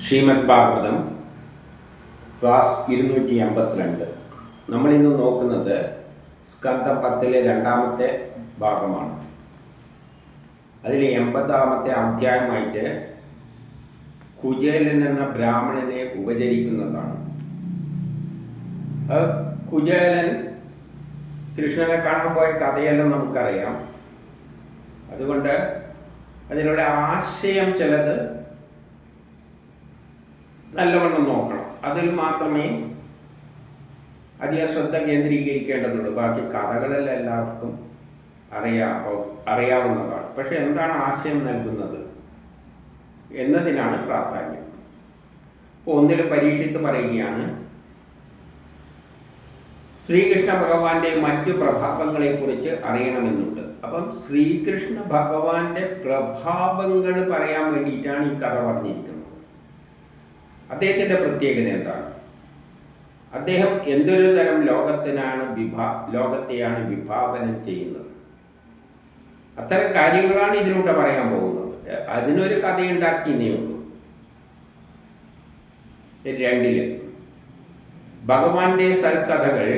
Shrimad Bhagavatam class 252. നമ്മളിന്ന് നോക്കുന്നത് സ്കന്ധം 10-ലെ രണ്ടാമത്തെ ഭാഗമാണ്. അതിൽ 80-ാമത്തെ അധ്യായമായിട്ട് കുചേലൻ എന്ന ബ്രാഹ്മണനെ ഉപചരിക്കുന്നതാണ്. കുചേലൻ കൃഷ്ണനെ കാണാൻ പോയ കഥയെല്ലാം നമുക്കറിയാം. അതുകൊണ്ട് അതിലുള്ള ആശയം ചിലത് നല്ലവണ്ണം നോക്കണം. അതിൽ മാത്രമേ അധികം ശ്രദ്ധ കേന്ദ്രീകരിക്കേണ്ടതുള്ളൂ. ബാക്കി കഥകളെല്ലാം എല്ലാവർക്കും അറിയാവുന്നതാണ്. പക്ഷെ എന്താണ് ആശയം നൽകുന്നത് എന്നതിനാണ് പ്രാധാന്യം. ഇപ്പോൾ ഒന്നിൽ പരീക്ഷിത്ത് പറയുകയാണ്, ശ്രീകൃഷ്ണ ഭഗവാന്റെ മറ്റു പ്രഭാവങ്ങളെക്കുറിച്ച് അറിയണമെന്നുണ്ട്. അപ്പം ശ്രീകൃഷ്ണ ഭഗവാന്റെ പ്രഭാവങ്ങൾ പറയാൻ വേണ്ടിയിട്ടാണ് ഈ കഥ പറഞ്ഞിരിക്കുന്നത്. അദ്ദേഹത്തിൻ്റെ പ്രത്യേകത എന്താണ്? അദ്ദേഹം എന്തൊരു തരം ലോകത്തെയാണ് വിഭാവനം ചെയ്യുന്നത്? അത്തരം കാര്യങ്ങളാണ് ഇതിലൂടെ പറയാൻ പോകുന്നത്. അതിനൊരു കഥയുണ്ടാക്കിയേ ഉള്ളൂ. 2 ഭഗവാന്റെ സൽക്കഥകൾ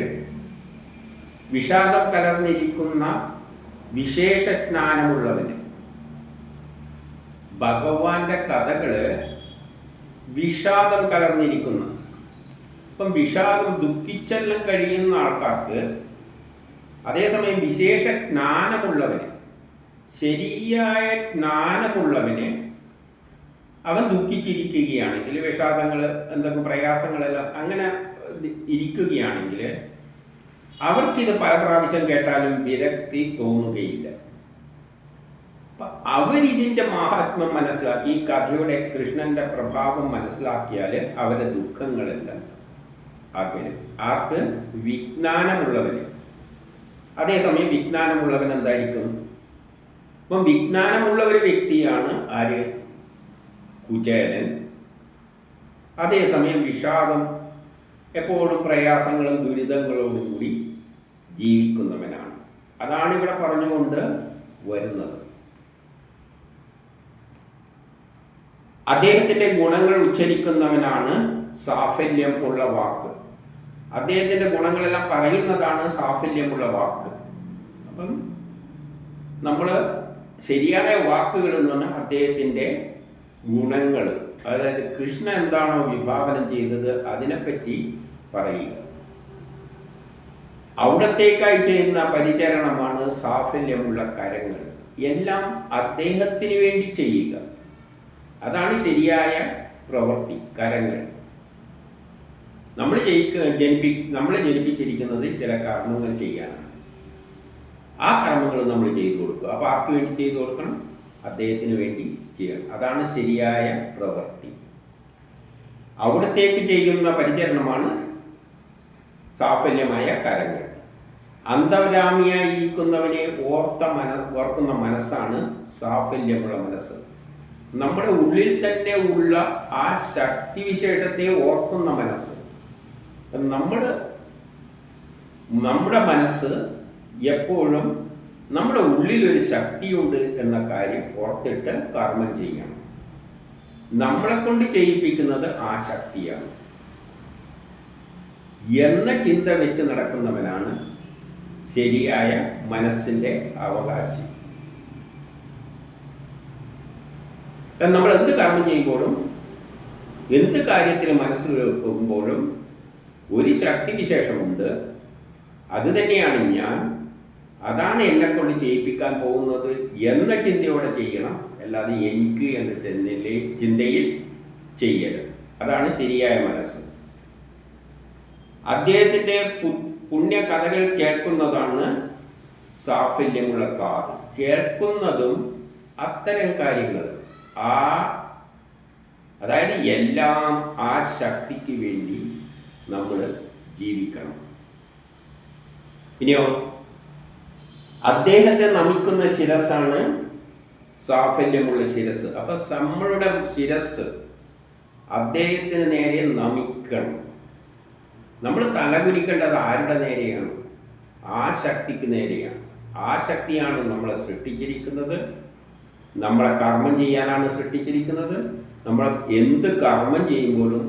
വിഷാദം കലർന്നിരിക്കുന്ന വിശേഷജ്ഞാനമുള്ളവന്. ഭഗവാന്റെ കഥകള് വിഷാദം കലർന്നിരിക്കുന്നു. ഇപ്പം വിഷാദം ദുഃഖിച്ചെല്ലാം കഴിയുന്ന ആൾക്കാർക്ക്, അതേസമയം വിശേഷ ജ്ഞാനമുള്ളവന്, ശരിയായ ജ്ഞാനമുള്ളവന്, അവൻ ദുഃഖിച്ചിരിക്കുകയാണെങ്കിൽ, വിഷാദങ്ങൾ എന്തെങ്കിലും പ്രയാസങ്ങളെല്ലാം അങ്ങനെ ഇരിക്കുകയാണെങ്കിൽ അവർക്കിത് പല പ്രാവശ്യം കേട്ടാലും വിരക്തി തോന്നുകയില്ല. അവരിതിൻ്റെ മഹാത്മ്യം മനസ്സിലാക്കി, ഈ കഥയുടെ കൃഷ്ണന്റെ പ്രഭാവം മനസ്സിലാക്കിയാൽ അവരുടെ ദുഃഖങ്ങളെല്ലാം അകലും. ആർക്ക്? വിജ്ഞാനമുള്ളവന്. അതേസമയം വിജ്ഞാനമുള്ളവൻ എന്തായിരിക്കും? അപ്പം വിജ്ഞാനമുള്ള ഒരു വ്യക്തിയാണ് ആര്? കുചേലൻ. അതേസമയം വിഷാദം, എപ്പോഴും പ്രയാസങ്ങളും ദുരിതങ്ങളോടും കൂടി ജീവിക്കുന്നവനാണ്. അതാണ് ഇവിടെ പറഞ്ഞുകൊണ്ട് വരുന്നത്. അദ്ദേഹത്തിൻ്റെ ഗുണങ്ങൾ ഉച്ചരിക്കുന്നവനാണ് സാഫല്യം ഉള്ള വാക്ക്. അദ്ദേഹത്തിൻ്റെ ഗുണങ്ങളെല്ലാം പറയുന്നതാണ് സാഫല്യമുള്ള വാക്ക്. അപ്പം നമ്മൾ ശരിയായ വാക്കുകൾ എന്ന് പറഞ്ഞാൽ അദ്ദേഹത്തിൻ്റെ ഗുണങ്ങൾ, അതായത് കൃഷ്ണ എന്താണോ വിഭാവനം ചെയ്തത് അതിനെപ്പറ്റി പറയുക. അവിടത്തേക്കായി ചെയ്യുന്ന പരിചരണമാണ് സാഫല്യമുള്ള കരങ്ങൾ. എല്ലാം അദ്ദേഹത്തിന് വേണ്ടി ചെയ്യുക, അതാണ് ശരിയായ പ്രവൃത്തി. കരങ്ങൾ നമ്മളെ ജനിപ്പിച്ചിരിക്കുന്നത് ചില കർമ്മങ്ങൾ ചെയ്യാനാണ്. ആ കർമ്മങ്ങൾ നമ്മൾ ചെയ്തു കൊടുക്കുക. അപ്പോൾ ആർക്ക് വേണ്ടി ചെയ്തു കൊടുക്കണം? അദ്ദേഹത്തിന് വേണ്ടി ചെയ്യണം. അതാണ് ശരിയായ പ്രവൃത്തി. അവിടത്തേക്ക് ചെയ്യുന്ന പരിചരണമാണ് സാഫല്യമായ കരങ്ങൾ. അന്തർയാമിയായിരിക്കുന്നവനെ ഓർക്കുന്ന മനസ്സാണ് സാഫല്യമുള്ള മനസ്സ്. നമ്മുടെ ഉള്ളിൽ തന്നെ ഉള്ള ആ ശക്തിവിശേഷത്തെ ഓർക്കുന്ന മനസ്സ്. നമ്മുടെ മനസ്സ് എപ്പോഴും നമ്മുടെ ഉള്ളിലൊരു ശക്തിയുണ്ട് എന്ന കാര്യം ഓർത്തിട്ട് കർമ്മം ചെയ്യണം. നമ്മളെ കൊണ്ട് ചെയ്യിപ്പിക്കുന്നത് ആ ശക്തിയാണ് എന്ന ചിന്ത വെച്ച് നടക്കുന്നവനാണ് ശരിയായ മനസ്സിൻ്റെ അവകാശി. നമ്മൾ എന്ത് കർമ്മം ചെയ്യുമ്പോഴും, എന്ത് കാര്യത്തിൽ മനസ്സിൽ വെക്കുമ്പോഴും ഒരു ശക്തിവിശേഷമുണ്ട്. അത് തന്നെയാണ് ഞാൻ, അതാണ് എന്നെ കൊണ്ട് ചെയ്യിപ്പിക്കാൻ പോകുന്നത് എന്ന ചിന്തയോടെ ചെയ്യണം. അല്ലാതെ എനിക്ക് എന്ന ചിന്തയിൽ ചെയ്യരുത്. അതാണ് ശരിയായ മനസ്സ്. അദ്ദേഹത്തിൻ്റെ പുണ്യകഥകൾ കേൾക്കുന്നതാണ് സാഫല്യമുള്ള കാത്. കേൾക്കുന്നതും അത്തരം കാര്യങ്ങൾ, അതായത് എല്ലാം ആ ശക്തിക്ക് വേണ്ടി നമ്മൾ ജീവിക്കണം. ഇനിയോ, അദ്ദേഹത്തെ നമിക്കുന്ന ശിരസ്സാണ് സാഫല്യമുള്ള ശിരസ്. അപ്പം നമ്മളുടെ ശിരസ് അദ്ദേഹത്തിന് നേരെ നമിക്കണം. നമ്മൾ തലകുനിക്കേണ്ടത് ആരുടെ നേരെയാണ്? ആ ശക്തിക്ക് നേരെയാണ്. ആ ശക്തിയാണ് നമ്മളെ സൃഷ്ടിച്ചിരിക്കുന്നത്. നമ്മളെ കർമ്മം ചെയ്യാനാണ് സൃഷ്ടിച്ചിരിക്കുന്നത്. നമ്മൾ എന്ത് കർമ്മം ചെയ്യുമ്പോഴും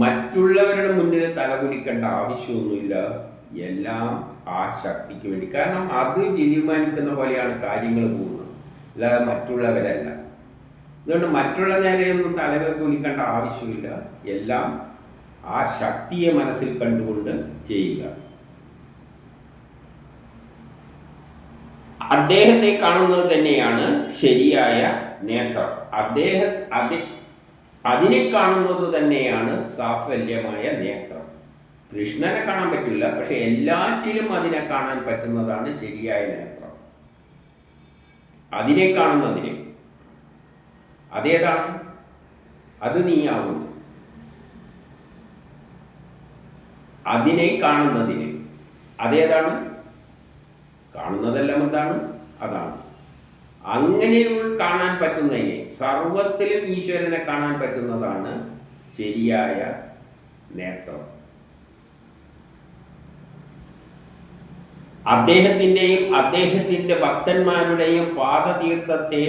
മറ്റുള്ളവരുടെ മുന്നിൽ തലകുടിക്കേണ്ട ആവശ്യമൊന്നുമില്ല. എല്ലാം ആ ശക്തിക്ക് വേണ്ടി. കാരണം അത് തീരുമാനിക്കുന്ന പോലെയാണ് കാര്യങ്ങൾ പോകുന്നത്, അല്ലാതെ മറ്റുള്ളവരല്ല. അതുകൊണ്ട് മറ്റുള്ള നേരെയൊന്നും തലകുലിക്കേണ്ട ആവശ്യമില്ല. എല്ലാം ആ ശക്തിയെ മനസ്സിൽ കണ്ടുകൊണ്ട് ചെയ്യുക. അദ്ദേഹത്തെ കാണുന്നത് തന്നെയാണ് ശരിയായ നേത്രം. അതിനെ കാണുന്നത് തന്നെയാണ് സാഫല്യമായ നേത്രം. കൃഷ്ണനെ കാണാൻ പറ്റില്ല, പക്ഷെ എല്ലാറ്റിലും അതിനെ കാണാൻ പറ്റുന്നതാണ് ശരിയായ നേത്രം. അതിനെ കാണുന്നതിന് അതേതാണ്? അത് നീയാവുന്നു. അതിനെ കാണുന്നതിന് അതേതാണ്? കാണുന്നതെല്ലാം എന്താണ്? അതാണ്. അങ്ങനെ കാണാൻ പറ്റുന്നതിനെ, സർവത്തിലും ഈശ്വരനെ കാണാൻ പറ്റുന്നതാണ് ശരിയായ നേത്രം. അദ്ദേഹത്തിൻ്റെയും അദ്ദേഹത്തിൻ്റെ ഭക്തന്മാരുടെയും പാദതീർത്ഥത്തെ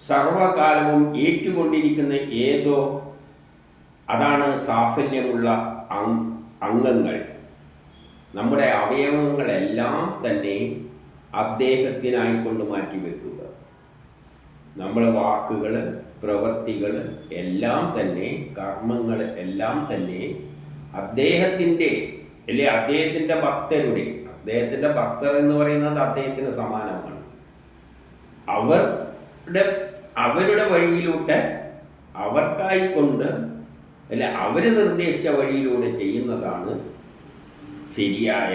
സർവകാലവും ഏറ്റുകൊണ്ടിരിക്കുന്ന ഏതോ അതാണ് സാഫല്യമുള്ള അംഗങ്ങൾ. നമ്മുടെ അവയവങ്ങളെല്ലാം തന്നെ അദ്ദേഹത്തിനായിക്കൊണ്ട് മാറ്റിവെക്കുക. നമ്മളെ വാക്കുകൾ, പ്രവൃത്തികൾ എല്ലാം തന്നെ, കർമ്മങ്ങൾ എല്ലാം തന്നെ അദ്ദേഹത്തിൻ്റെ അല്ലെ അദ്ദേഹത്തിൻ്റെ ഭക്തരുടെ, അദ്ദേഹത്തിൻ്റെ ഭക്തർ എന്ന് പറയുന്നത് അദ്ദേഹത്തിന് സമാനമാണ്. അവരുടെ വഴിയിലൂടെ അവർക്കായിക്കൊണ്ട് അല്ലെ അവർ നിർദ്ദേശിച്ച വഴിയിലൂടെ ചെയ്യുന്നതാണ് ശരിയായ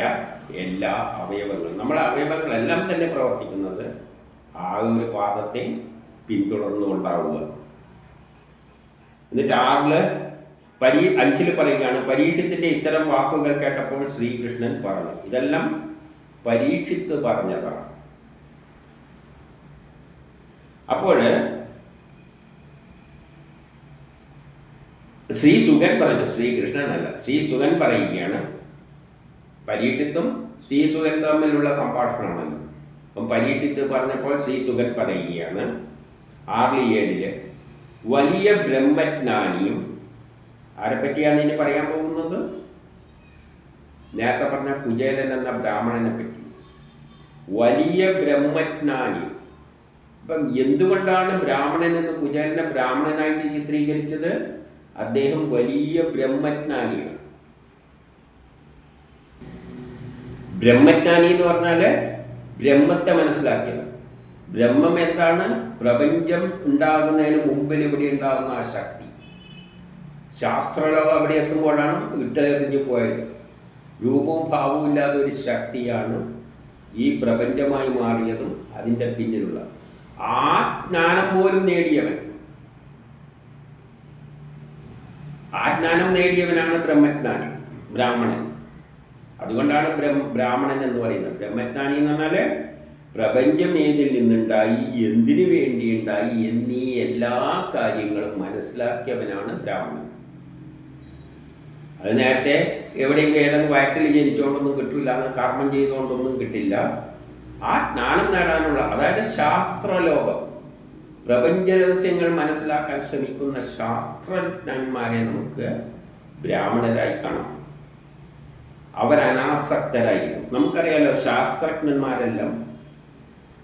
എല്ലാ അവയവങ്ങളും. നമ്മുടെ അവയവങ്ങളെല്ലാം തന്നെ പ്രവർത്തിക്കുന്നത് ആ ഒരു പാദത്തെ പിന്തുടർന്നുകൊണ്ടാവുക. എന്നിട്ട് 5 പറയുകയാണ്, പരീക്ഷത്തിൻ്റെ ഇത്തരം വാക്കുകൾ കേട്ടപ്പോൾ ശ്രീകൃഷ്ണൻ പറഞ്ഞു. ഇതെല്ലാം പരീക്ഷിത്ത് പറഞ്ഞതാണ്. അപ്പോൾ ശ്രീസുഖൻ പറഞ്ഞു, ശ്രീകൃഷ്ണനല്ല, ശ്രീസുഖൻ പറയുകയാണ്. പരീക്ഷിത്തും ശ്രീസുഖൻ തമ്മിലുള്ള സംഭാഷണമാണല്ലോ. അപ്പം പരീക്ഷിത്ത് പറഞ്ഞപ്പോൾ ശ്രീസുഖൻ പറയുകയാണ് 6:7 വലിയ ബ്രഹ്മജ്ഞാനിയും. ആരെപ്പറ്റിയാണ് ഇനി പറയാൻ പോകുന്നത്? നേരത്തെ പറഞ്ഞ കുചേലൻ എന്ന ബ്രാഹ്മണനെ പറ്റി. വലിയ ബ്രഹ്മജ്ഞാനി. അപ്പം എന്തുകൊണ്ടാണ് ബ്രാഹ്മണൻ എന്ന് കുചേലനെ ബ്രാഹ്മണനായിട്ട് ചിത്രീകരിച്ചത്? അദ്ദേഹം വലിയ ബ്രഹ്മജ്ഞാനിയാണ്. ബ്രഹ്മജ്ഞാനി എന്ന് പറഞ്ഞാൽ ബ്രഹ്മത്തെ മനസ്സിലാക്കിയത്. ബ്രഹ്മം എന്താണ്? പ്രപഞ്ചം ഉണ്ടാകുന്നതിന് മുമ്പിൽ ഇവിടെ ഉണ്ടാകുന്ന ആ ശക്തി. ശാസ്ത്രലോകം അവിടെ എത്തുമ്പോഴാണ് ഇട്ടെറിഞ്ഞു പോയത്. രൂപവും ഭാവവും ഇല്ലാത്ത ഒരു ശക്തിയാണ് ഈ പ്രപഞ്ചമായി മാറിയതും അതിൻ്റെ പിന്നിലുള്ള ആ ജ്ഞാനം പോലും നേടിയവൻ. ആ ജ്ഞാനം നേടിയവനാണ് ബ്രഹ്മജ്ഞാനി, ബ്രാഹ്മണൻ. അതുകൊണ്ടാണ് ബ്രാഹ്മണൻ എന്ന് പറയുന്നത്. ബ്രഹ്മജ്ഞാനി എന്ന് പറഞ്ഞാൽ പ്രപഞ്ചം ഏതിൽ നിന്നുണ്ടായി, എന്തിനു വേണ്ടിയുണ്ടായി എന്നീ എല്ലാ കാര്യങ്ങളും മനസ്സിലാക്കിയവനാണ് ബ്രാഹ്മണൻ. അത് നേരത്തെ എവിടെയെങ്കിലും ഏതെങ്കിലും വയറ്റിൽ ജനിച്ചുകൊണ്ടൊന്നും കിട്ടില്ല, എന്ന് കർമ്മം ചെയ്തുകൊണ്ടൊന്നും കിട്ടില്ല. ആ ജ്ഞാനം നേടാനുള്ള, അതായത് ശാസ്ത്രലോകം, പ്രപഞ്ച രഹസ്യങ്ങൾ മനസ്സിലാക്കാൻ ശ്രമിക്കുന്ന ശാസ്ത്രജ്ഞന്മാരെ നമുക്ക് ബ്രാഹ്മണരായി കാണാം. അവരനാസക്തരായിരിക്കും. നമുക്കറിയാലോ, ശാസ്ത്രജ്ഞന്മാരെല്ലാം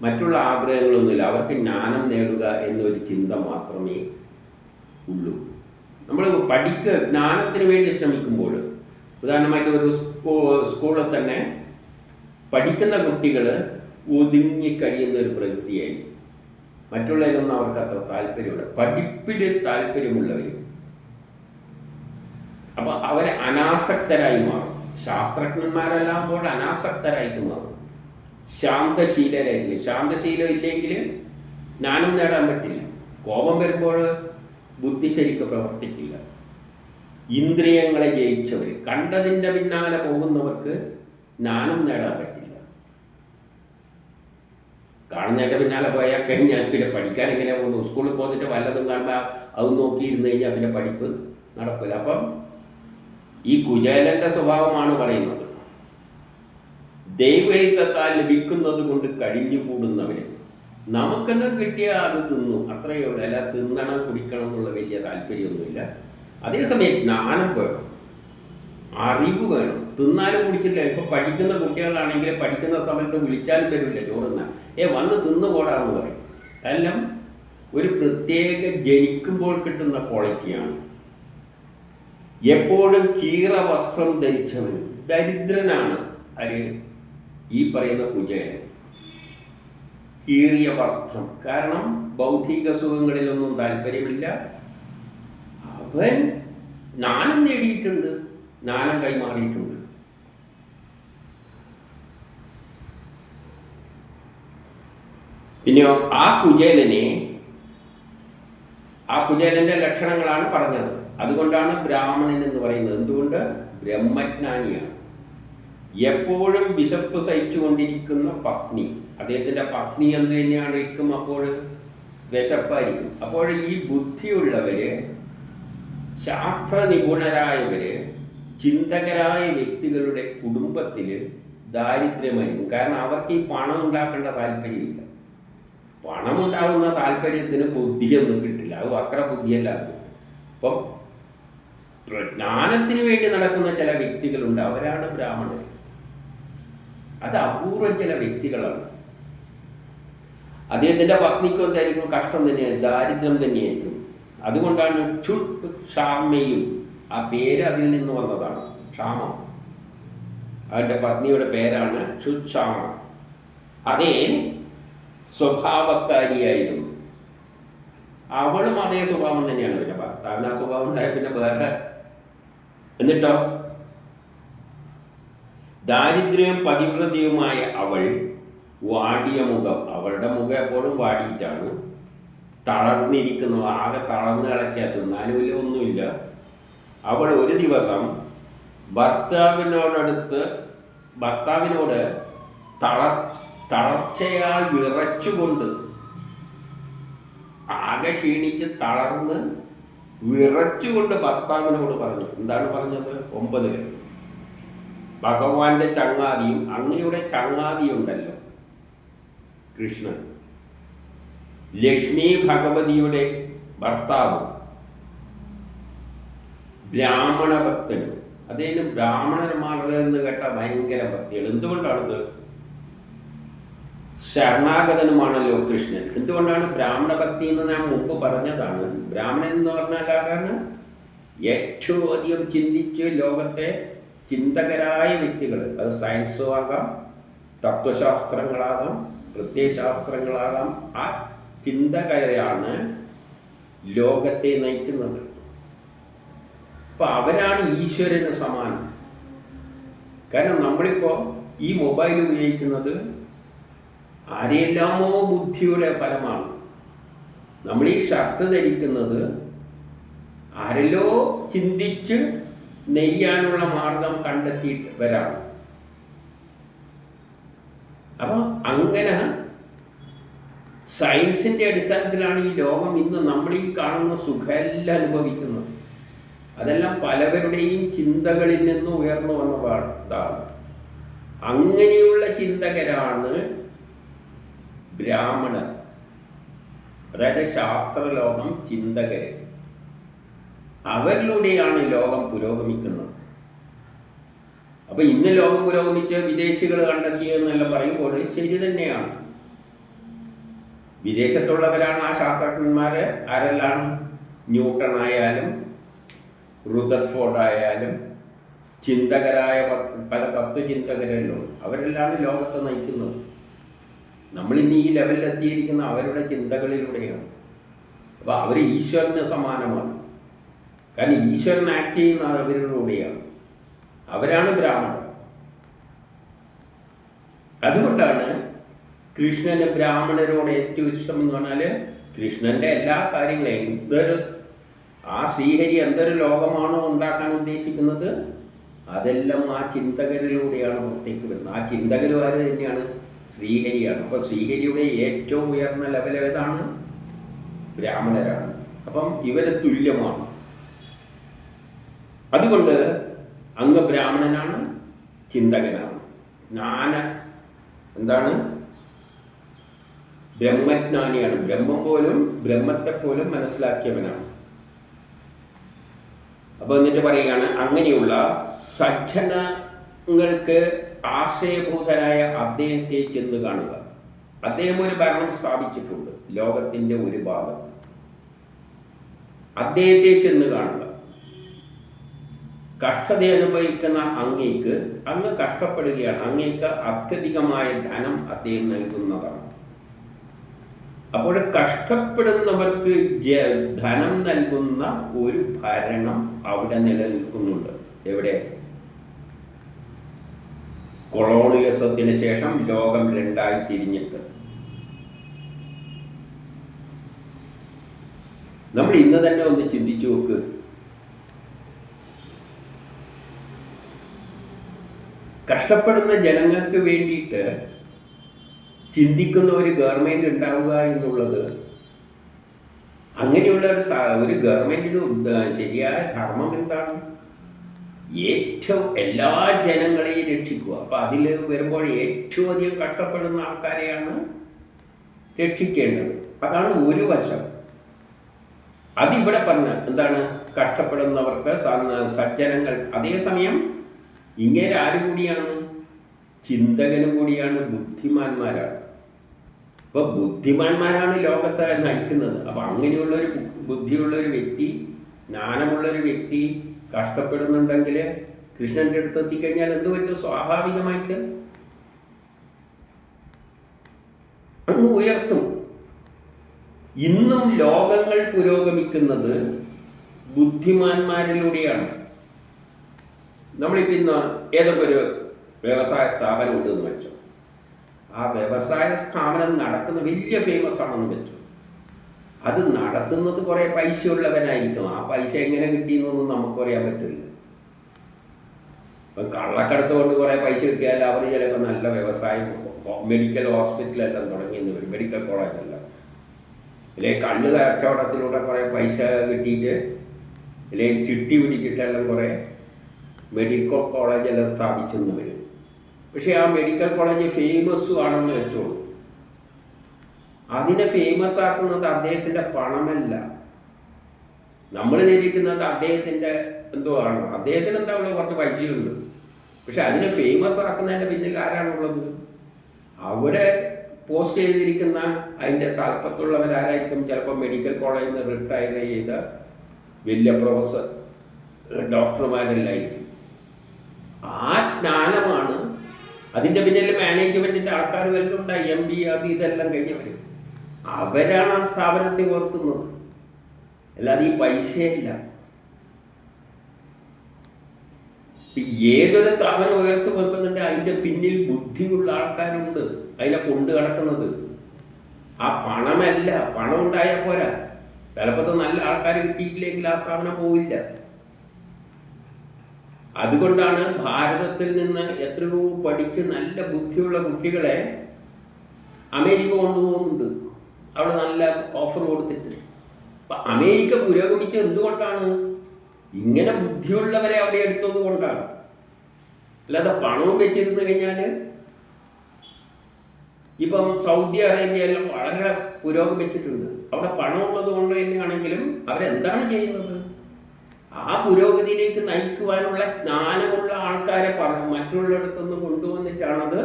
മറ്റുള്ള ആഗ്രഹങ്ങളൊന്നുമില്ല, അവർക്ക് ജ്ഞാനം നേടുക എന്നൊരു ചിന്ത മാത്രമേ ഉള്ളൂ. നമ്മൾ ജ്ഞാനത്തിന് വേണ്ടി ശ്രമിക്കുമ്പോൾ, ഉദാഹരണമായിട്ട് ഒരു സ്കൂളിൽ തന്നെ പഠിക്കുന്ന കുട്ടികൾ ഒതുങ്ങിക്കഴിയുന്ന ഒരു പ്രകൃതിയായി. മറ്റുള്ളതിലൊന്നും അവർക്ക് അത്ര താല്പര്യമില്ല. പഠിപ്പിൽ താല്പര്യമുള്ളവർ അപ്പോൾ അവരെ അനാസക്തരായി മാറും. ശാസ്ത്രജ്ഞന്മാരെല്ലാമ്പോൾ അനാസക്തരായിട്ട് മാറും, ശാന്തശീലരായിരിക്കും. ശാന്തശീലം ഇല്ലെങ്കിൽ ജ്ഞാനം നേടാൻ പറ്റില്ല. കോപം വരുമ്പോൾ ബുദ്ധി ശരിക്കും പ്രവർത്തിക്കില്ല. ഇന്ദ്രിയങ്ങളെ ജയിച്ചവർ, കണ്ടതിൻ്റെ പിന്നാലെ പോകുന്നവർക്ക് ജ്ഞാനം നേടാൻ പറ്റില്ല. കാണുന്നതിൻ്റെ പിന്നാലെ പോയാൽ കഴിഞ്ഞാൽ പിന്നെ പഠിക്കാൻ എങ്ങനെ പോകുന്നു? സ്കൂളിൽ പോന്നിട്ട് വല്ലതും കാണുമ്പോൾ അത് നോക്കിയിരുന്നു കഴിഞ്ഞാൽ പിന്നെ പഠിപ്പ് നടക്കില്ല. അപ്പം ഈ കുചേലൻ്റെ സ്വഭാവമാണ് പറയുന്നത്. ദൈവഹിതത്താൽ ലഭിക്കുന്നത് കൊണ്ട് കഴിഞ്ഞുകൂടുന്നവന്, നമുക്കെന്തും കിട്ടിയാൽ അത് തിന്നു, അത്രയേ ഉള്ളൂ. അല്ല തിന്നണം കുടിക്കണം എന്നുള്ള വലിയ താല്പര്യമൊന്നുമില്ല. അതേസമയം ജ്ഞാനം വേണം, അറിവ് വേണം. തിന്നാലും കുടിച്ചില്ല. ഇപ്പം പഠിക്കുന്ന കുട്ടികളാണെങ്കിൽ പഠിക്കുന്ന സമയത്ത് വിളിച്ചാലും വരില്ല ചോറുന്ന, വന്ന് തിന്നു പോടാന്ന് പറയും. എല്ലാം ഒരു പ്രത്യേക ജനിക്കുമ്പോൾ കിട്ടുന്ന ക്വാളിറ്റിയാണ്. എപ്പോഴും കീറ വസ്ത്രം ധരിച്ചവനും ദരിദ്രനാണ് ആര്? ഈ പറയുന്ന കുചേലൻ. കീറിയ വസ്ത്രം, കാരണം ബൗദ്ധിക സുഖങ്ങളിലൊന്നും താല്പര്യമില്ല. അവൻ ജ്ഞാനം നേടിയിട്ടുണ്ട്, ജ്ഞാനം കൈമാറിയിട്ടുണ്ട്. പിന്നെയോ ആ കുചേലന്റെ ലക്ഷണങ്ങളാണ് പറഞ്ഞത്. അതുകൊണ്ടാണ് ബ്രാഹ്മണൻ എന്ന് പറയുന്നത്. എന്തുകൊണ്ട്? ബ്രഹ്മജ്ഞാനിയാണ്. എപ്പോഴും വിശപ്പ് സഹിച്ചുകൊണ്ടിരിക്കുന്ന പത്നി, അദ്ദേഹത്തിൻ്റെ പത്നി എന്ത് തന്നെയാണ് ഇരിക്കും, അപ്പോൾ വിശപ്പായിരിക്കും. അപ്പോൾ ഈ ബുദ്ധിയുള്ളവര്, ശാസ്ത്ര നിപുണരായവര്, ചിന്തകരായ വ്യക്തികളുടെ കുടുംബത്തിൽ ദാരിദ്ര്യമായിരിക്കും. കാരണം അവർക്ക് ഈ പണം ഉണ്ടാക്കേണ്ട താല്പര്യമില്ല. പണമുണ്ടാകുന്ന താല്പര്യത്തിന് ബുദ്ധിയൊന്നും കിട്ടില്ല, അത് വക്ര ബുദ്ധിയല്ലാതെ. അപ്പം ജ്ഞാനത്തിന് വേണ്ടി നടക്കുന്ന ചില വ്യക്തികളുണ്ട്, അവരാണ് ബ്രാഹ്മണർ. അത് അപൂർവം ചില വ്യക്തികളാണ്. അദ്ദേഹത്തിൻ്റെ പത്നിക്കും എന്തായിരിക്കും? കഷ്ടം തന്നെയാണ്, ദാരിദ്ര്യം തന്നെയായിരിക്കും. അതുകൊണ്ടാണ് ക്ഷുത് ക്ഷാമയും, ആ പേര് അതിൽ നിന്ന് വന്നതാണ്, ക്ഷാമം. അവൻ്റെ പത്നിയുടെ പേരാണ് ക്ഷുത് ക്ഷാമ. അതേ സ്വഭാവക്കാരിയായിരുന്നു. അവളും അതേ സ്വഭാവം തന്നെയാണ്. പിന്നെ ഭർത്താവിന് ആ സ്വഭാവം ഉണ്ടായ പിന്നെ വേറെ. എന്നിട്ടോ ദാരിദ്ര്യവും പതിവ്രതയുമായ അവൾ വാടിയ മുഖം, അവളുടെ മുഖം എപ്പോഴും വാടിയിട്ടാണ്, തളർന്നിരിക്കുന്നു, ആകെ തളർന്ന് കിടക്കുക, തിന്നാനുമില്ല ഒന്നുമില്ല. അവൾ ഒരു ദിവസം ഭർത്താവിനോട് തളർച്ചയാൽ വിറച്ചുകൊണ്ട്, ആകെ ക്ഷീണിച്ച് തളർന്ന് വിറച്ചുകൊണ്ട് ഭർത്താവിനോട് പറഞ്ഞു. എന്താണ് പറഞ്ഞത്? 9 ഭഗവാന്റെ ചങ്ങാതിയും, അങ്ങയുടെ ചങ്ങാതിയുണ്ടല്ലോ കൃഷ്ണൻ, ലക്ഷ്മി ഭഗവതിയുടെ ഭർത്താവും ബ്രാഹ്മണ ഭക്തനും. അദ്ദേഹം ബ്രാഹ്മണന്മാരുടെ എന്ന് കേട്ട ഭയങ്കര ഭക്തിയാണ്. എന്തുകൊണ്ടാണത്? ശരണാഗതനുമാണല്ലോ കൃഷ്ണൻ. എന്തുകൊണ്ടാണ് ബ്രാഹ്മണ ഭക്തി എന്ന് ഞാൻ മുമ്പ് പറഞ്ഞതാണ്. ബ്രാഹ്മണൻ എന്ന് പറഞ്ഞാൽ ആരാണ്? ഏറ്റവും അധികം ചിന്തിച്ച് ലോകത്തെ ചിന്തകരായ വ്യക്തികൾ. അത് സയൻസും ആകാം, തത്വശാസ്ത്രങ്ങളാകാം, പ്രത്യയശാസ്ത്രങ്ങളാകാം. ആ ചിന്തകരാണ് ലോകത്തെ നയിക്കുന്നത്. അപ്പം അവരാണ് ഈശ്വരന് സമാനം. കാരണം നമ്മളിപ്പോൾ ഈ മൊബൈൽ ഉപയോഗിക്കുന്നത് ആരെയെല്ലാമോ ബുദ്ധിയുടെ ഫലമാണ്. നമ്മൾ ഈ ഷർട്ട് ധരിക്കുന്നത് ആരെല്ലോ ചിന്തിച്ച് നെയ്യാനുള്ള മാർഗം കണ്ടെത്തിയിട്ട് വരാണ്. അപ്പം അങ്ങനെ സയൻസിൻ്റെ അടിസ്ഥാനത്തിലാണ് ഈ ലോകം ഇന്ന് നമ്മൾ ഈ കാണുന്ന സുഖമെല്ലാം അനുഭവിക്കുന്നത്. അതെല്ലാം പലവരുടെയും ചിന്തകളിൽ നിന്ന് ഉയർന്നു വന്നതാണ്. അങ്ങനെയുള്ള ചിന്തകരാണ് ബ്രാഹ്മണർ, അതായത് ശാസ്ത്രലോകം ചിന്തകര്. അവരിലൂടെയാണ് ലോകം പുരോഗമിക്കുന്നത്. അപ്പം ഇന്ന് ലോകം പുരോഗമിച്ച് വിദേശികൾ കണ്ടെത്തിയെന്നെല്ലാം പറയുമ്പോൾ ശരി തന്നെയാണ്. വിദേശത്തുള്ളവരാണ് ആ ശാസ്ത്രജ്ഞന്മാർ. ആരെല്ലാം? ന്യൂട്ടൺ ആയാലും റുദർഫോർഡ് ആയാലും ചിന്തകരായ പല തത്വചിന്തകരല്ലോ, അവരെല്ലാം ലോകത്തെ നയിക്കുന്നത്. നമ്മളിന്ന് ഈ ലെവലിലെത്തിയിരിക്കുന്ന അവരുടെ ചിന്തകളിലൂടെയാണ്. അപ്പോൾ അവർ ഈശ്വരന് സമാനമാണ്. കാരണം ഈശ്വരൻ ആക്ട് ചെയ്യുന്നത് അവരിലൂടെയാണ്. അവരാണ് ബ്രാഹ്മണർ. അതുകൊണ്ടാണ് കൃഷ്ണന് ബ്രാഹ്മണരോട് ഏറ്റവും ഇഷ്ടം എന്ന് പറഞ്ഞാൽ കൃഷ്ണൻ്റെ എല്ലാ കാര്യങ്ങളെയും ആ ശ്രീഹരി എന്തൊരു ലോകമാണോ ഉണ്ടാക്കാൻ ഉദ്ദേശിക്കുന്നത് അതെല്ലാം ആ ചിന്തകരിലൂടെയാണ് പുറത്തേക്ക് വരുന്നത്. ആ ചിന്തകരുമാർ തന്നെയാണ് ശ്രീഹരിയാണ്. അപ്പോൾ ശ്രീഹരിയുടെ ഏറ്റവും ഉയർന്ന ലെവൽ ഏതാണ്? ബ്രാഹ്മണരാണ്. അപ്പം ഇവര് തുല്യമാണ്. അതുകൊണ്ട് അങ്ങ് ബ്രാഹ്മണനാണ്, ചിന്തകനാണ്. എന്താണ് ബ്രഹ്മജ്ഞാനിയാണ്. ബ്രഹ്മത്തെ പോലും മനസ്സിലാക്കിയവനാണ്. അപ്പോൾ എന്നിട്ട് പറയുകയാണ്, അങ്ങനെയുള്ള സജ്ജനങ്ങൾക്ക് ആശ്രയഭൂതരായ അദ്ദേഹത്തെ ചെന്ന് കാണുക. അദ്ദേഹം ഒരു ഭരണം സ്ഥാപിച്ചിട്ടുണ്ട് ലോകത്തിൻ്റെ ഒരു ഭാഗത്ത്. അദ്ദേഹത്തെ ചെന്ന് കാണുക. കഷ്ടത അനുഭവിക്കുന്ന അങ്ങ് കഷ്ടപ്പെടുകയാണ്. അങ്ങേക്ക് അത്യധികമായ ധനം അദ്ദേഹം നൽകുന്നതാണ്. അപ്പോൾ കഷ്ടപ്പെടുന്നവർക്ക് ധനം നൽകുന്ന ഒരു ഭരണം അവിടെ നിലനിൽക്കുന്നുണ്ട്. എവിടെ? കൊളോണിയലിസത്തിന് ശേഷം ലോകം രണ്ടായി തിരിഞ്ഞിട്ട് നമ്മൾ ഇന്ന് തന്നെ ഒന്ന് ചിന്തിച്ചു നോക്ക്. കഷ്ടപ്പെടുന്ന ജനങ്ങൾക്ക് വേണ്ടിയിട്ട് ചിന്തിക്കുന്ന ഒരു ഗവൺമെൻറ് ഉണ്ടാവുക എന്നുള്ളത്, അങ്ങനെയുള്ള ഒരു ഗവൺമെൻറ്റിന് ശരിയായ ധർമ്മം എന്താണ്? ഏറ്റവും എല്ലാ ജനങ്ങളെയും രക്ഷിക്കുക. അപ്പം അതിൽ വരുമ്പോൾ ഏറ്റവും അധികം കഷ്ടപ്പെടുന്ന ആൾക്കാരെയാണ് രക്ഷിക്കേണ്ടത്. അതാണ് ഒരു വശം. അതിവിടെ പറഞ്ഞ എന്താണ്? കഷ്ടപ്പെടുന്നവർക്ക്, സജ്ജനങ്ങൾക്ക്. അതേസമയം ഇങ്ങനെ ആര് കൂടിയാണ്? ചിന്തകനും കൂടിയാണ്, ബുദ്ധിമാന്മാരാണ്. അപ്പോൾ ബുദ്ധിമാന്മാരാണ് ലോകത്തെ നയിക്കുന്നത്. അപ്പം അങ്ങനെയുള്ളൊരു ബുദ്ധിയുള്ളൊരു വ്യക്തി, ജ്ഞാനമുള്ളൊരു വ്യക്തി കഷ്ടപ്പെടുന്നുണ്ടെങ്കിൽ കൃഷ്ണൻ്റെ അടുത്ത് എത്തിക്കഴിഞ്ഞാൽ എന്ത് പറ്റും? സ്വാഭാവികമായിട്ട് അങ്ങ് ഉയർത്തും. ഇന്നും ലോകങ്ങൾ പുരോഗമിക്കുന്നത് ബുദ്ധിമാന്മാരിലൂടെയാണ്. നമ്മളിപ്പോൾ ഇന്ന് ഏതൊക്കെ ഒരു വ്യവസായ സ്ഥാപനം ഉണ്ടെന്ന് വെച്ചോ, ആ വ്യവസായ സ്ഥാപനം നടക്കുന്ന വലിയ ഫേമസ് ആണെന്ന് വെച്ചോ, അത് നടത്തുന്നത് കുറേ പൈസയുള്ളവനായിരിക്കും. ആ പൈസ എങ്ങനെ കിട്ടിയെന്നൊന്നും നമുക്കറിയാൻ പറ്റില്ല. ഇപ്പം കള്ളക്കടത്ത് കൊണ്ട് കുറേ പൈസ കിട്ടിയാൽ അവർ ചിലപ്പോൾ നല്ല വ്യവസായം, മെഡിക്കൽ ഹോസ്പിറ്റലെല്ലാം തുടങ്ങിയെന്ന് വരും, മെഡിക്കൽ കോളേജെല്ലാം. അല്ലെങ്കിൽ കള്ള് കച്ചവടത്തിലൂടെ കുറേ പൈസ കിട്ടിയിട്ട്, അല്ലെങ്കിൽ ചിട്ടി പിടിച്ചിട്ടെല്ലാം കുറേ മെഡിക്കൽ കോളേജെല്ലാം സ്ഥാപിച്ചെന്ന് വരും. പക്ഷേ ആ മെഡിക്കൽ കോളേജ് ഫേമസും ആണെന്ന് വെച്ചോളൂ. അതിനെ ഫേമസ് ആക്കുന്നത് അദ്ദേഹത്തിൻ്റെ പണമല്ല. നമ്മൾ ധരിക്കുന്നത് അദ്ദേഹത്തിൻ്റെ എന്തോ ആണ്. അദ്ദേഹത്തിന് എന്താ ഉള്ളത്? കുറച്ച് പൈസയുണ്ട്. പക്ഷെ അതിനെ ഫേമസ് ആക്കുന്നതിൻ്റെ പിന്നിൽ ആരാണുള്ളത്? അവിടെ പോസ്റ്റ് ചെയ്തിരിക്കുന്ന അതിൻ്റെ തലപ്പത്തുള്ളവരാരായിരിക്കും? ചിലപ്പോൾ മെഡിക്കൽ കോളേജിൽ നിന്ന് റിട്ടയർ ചെയ്ത വലിയ പ്രൊഫസർ ഡോക്ടർമാരെല്ലായിരിക്കും. ആ ജ്ഞാനമാണ് അതിൻ്റെ പിന്നിൽ. മാനേജ്മെൻറ്റിൻ്റെ ആൾക്കാർ വല്ലതും ഉണ്ടായി, MBA അത് ഇതെല്ലാം കഴിഞ്ഞവർ. അവരാണ് ആ സ്ഥാപനത്തെ ഉയർത്തുന്നത്, അല്ലാതെ ഈ പൈസയില്ല. ഏതൊരു സ്ഥാപനം ഉയർത്തി വെക്കുന്നുണ്ട്, അതിൻ്റെ പിന്നിൽ ബുദ്ധിയുള്ള ആൾക്കാരുണ്ട് അതിനെ കൊണ്ടു കിടക്കുന്നത്. ആ പണമല്ല. പണം ഉണ്ടായാൽ പോരാ. ചിലപ്പോൾ നല്ല ആൾക്കാർ കിട്ടിയിട്ടില്ലെങ്കിൽ ആ സ്ഥാപനം പോവില്ല. അതുകൊണ്ടാണ് ഭാരതത്തിൽ നിന്ന് എത്രയോ പഠിച്ച് നല്ല ബുദ്ധിയുള്ള കുട്ടികളെ അമേരിക്ക കൊണ്ടുപോകുന്നുണ്ട്. അവിടെ നല്ല ഓഫർ കൊടുത്തിട്ട്. അപ്പം അമേരിക്ക പുരോഗമിച്ചത് എന്തുകൊണ്ടാണ്? ഇങ്ങനെ ബുദ്ധിയുള്ളവരെ അവിടെ എടുത്തത് കൊണ്ടാണ്. അല്ലാതെ പണവും വെച്ചിരുന്നു കഴിഞ്ഞാൽ, ഇപ്പം സൗദി അറേബ്യയെല്ലാം വളരെ പുരോഗമിച്ചിട്ടുണ്ട്. അവിടെ പണമുള്ളത് കൊണ്ട് തന്നെയാണെങ്കിലും അവരെന്താണ് ചെയ്യുന്നത്? ആ പുരോഗതിയിലേക്ക് നയിക്കുവാനുള്ള ജ്ഞാനമുള്ള ആൾക്കാരെ മറ്റുള്ളിടത്തുനിന്ന് കൊണ്ടുവന്നിട്ടാണത്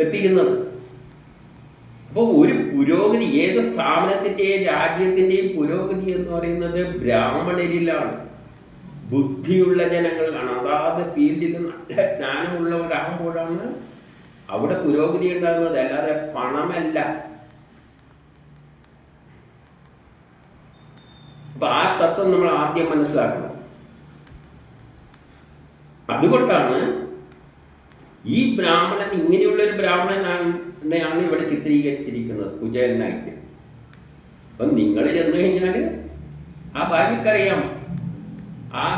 എത്തിക്കുന്നത്. അപ്പോൾ ഒരു പുരോഗതി, ഏത് സ്ഥാപനത്തിൻ്റെയും രാജ്യത്തിൻ്റെയും പുരോഗതി എന്ന് പറയുന്നത് ബ്രാഹ്മണരിലാണ്, ബുദ്ധിയുള്ള ജനങ്ങളിലാണ്. അതാത് ഫീൽഡിൽ നല്ല ജ്ഞാനമുള്ളവരാകുമ്പോഴാണ് അവിടെ പുരോഗതി ഉണ്ടാകുന്നത്, അല്ലാതെ പണമല്ല. അപ്പം ആ തത്വം നമ്മൾ ആദ്യം മനസ്സിലാക്കണം. അതുകൊണ്ടാണ് ഈ ബ്രാഹ്മണൻ, ഇങ്ങനെയുള്ളൊരു ബ്രാഹ്മണനാണ് ഇവിടെ ചിത്രീകരിച്ചിരിക്കുന്നത്, കുചേലനായിട്ട്. അപ്പം നിങ്ങൾ ചെന്ന് കഴിഞ്ഞാൽ ആ ഭാര്യക്കറിയാം,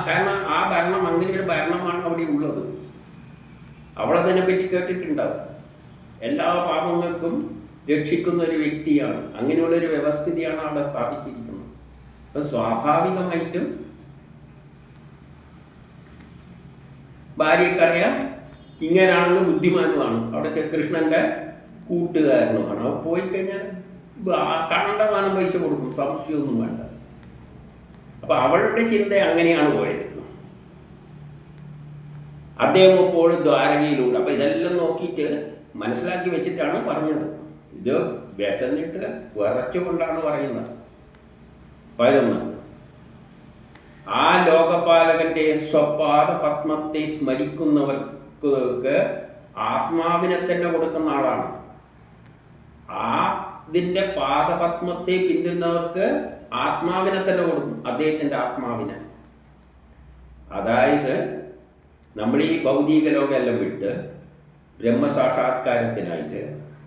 കാരണം ആ ഭരണം, അങ്ങനെ ഒരു ഭരണമാണ് അവിടെ ഉള്ളത്. അവളതിനെ പറ്റി കേട്ടിട്ടുണ്ടാവും. എല്ലാ പാപങ്ങൾക്കും രക്ഷിക്കുന്ന ഒരു വ്യക്തിയാണ്. അങ്ങനെയുള്ളൊരു വ്യവസ്ഥിതിയാണ് അവിടെ സ്ഥാപിച്ചിരിക്കുന്നത്. അപ്പം സ്വാഭാവികമായിട്ടും ഭാര്യക്കറിയാം, ഇങ്ങനെയാണെന്ന് ബുദ്ധിമാനുമാണ്. അവിടുത്തെ കൃഷ്ണൻ്റെ കൂട്ടുകാരനുമാണ്. പോയി കഴിഞ്ഞാൽ കണ്ടമാനം പൈസ കൊടുക്കും, സംശയമൊന്നും വേണ്ട. അപ്പം അവളുടെ ചിന്ത അങ്ങനെയാണ് പോയത്. അദ്ദേഹം ഇപ്പോഴും ദ്വാരകയിലുണ്ട്. അപ്പം ഇതെല്ലാം നോക്കിയിട്ട് മനസ്സിലാക്കി വെച്ചിട്ടാണ് പറഞ്ഞത്. ഇത് വിശന്നിട്ട് വിറച്ചുകൊണ്ടാണ് പറയുന്നത്. 11 ആ ലോകപാലകന്റെ സ്വപാദ പത്മത്തെ സ്മരിക്കുന്നവർക്ക് ആത്മാവിനെ തന്നെ കൊടുക്കുന്ന ആളാണ്. ഇതിൻ്റെ പാദപത്മത്തെ പിന്തുന്നവർക്ക് ആത്മാവിനെ തന്നെ കൊടുക്കും, അദ്ദേഹത്തിൻ്റെ ആത്മാവിനെ. അതായത് നമ്മൾ ഈ ഭൗതിക ലോകമെല്ലാം വിട്ട് ബ്രഹ്മസാക്ഷാത്കാരത്തിനായിട്ട്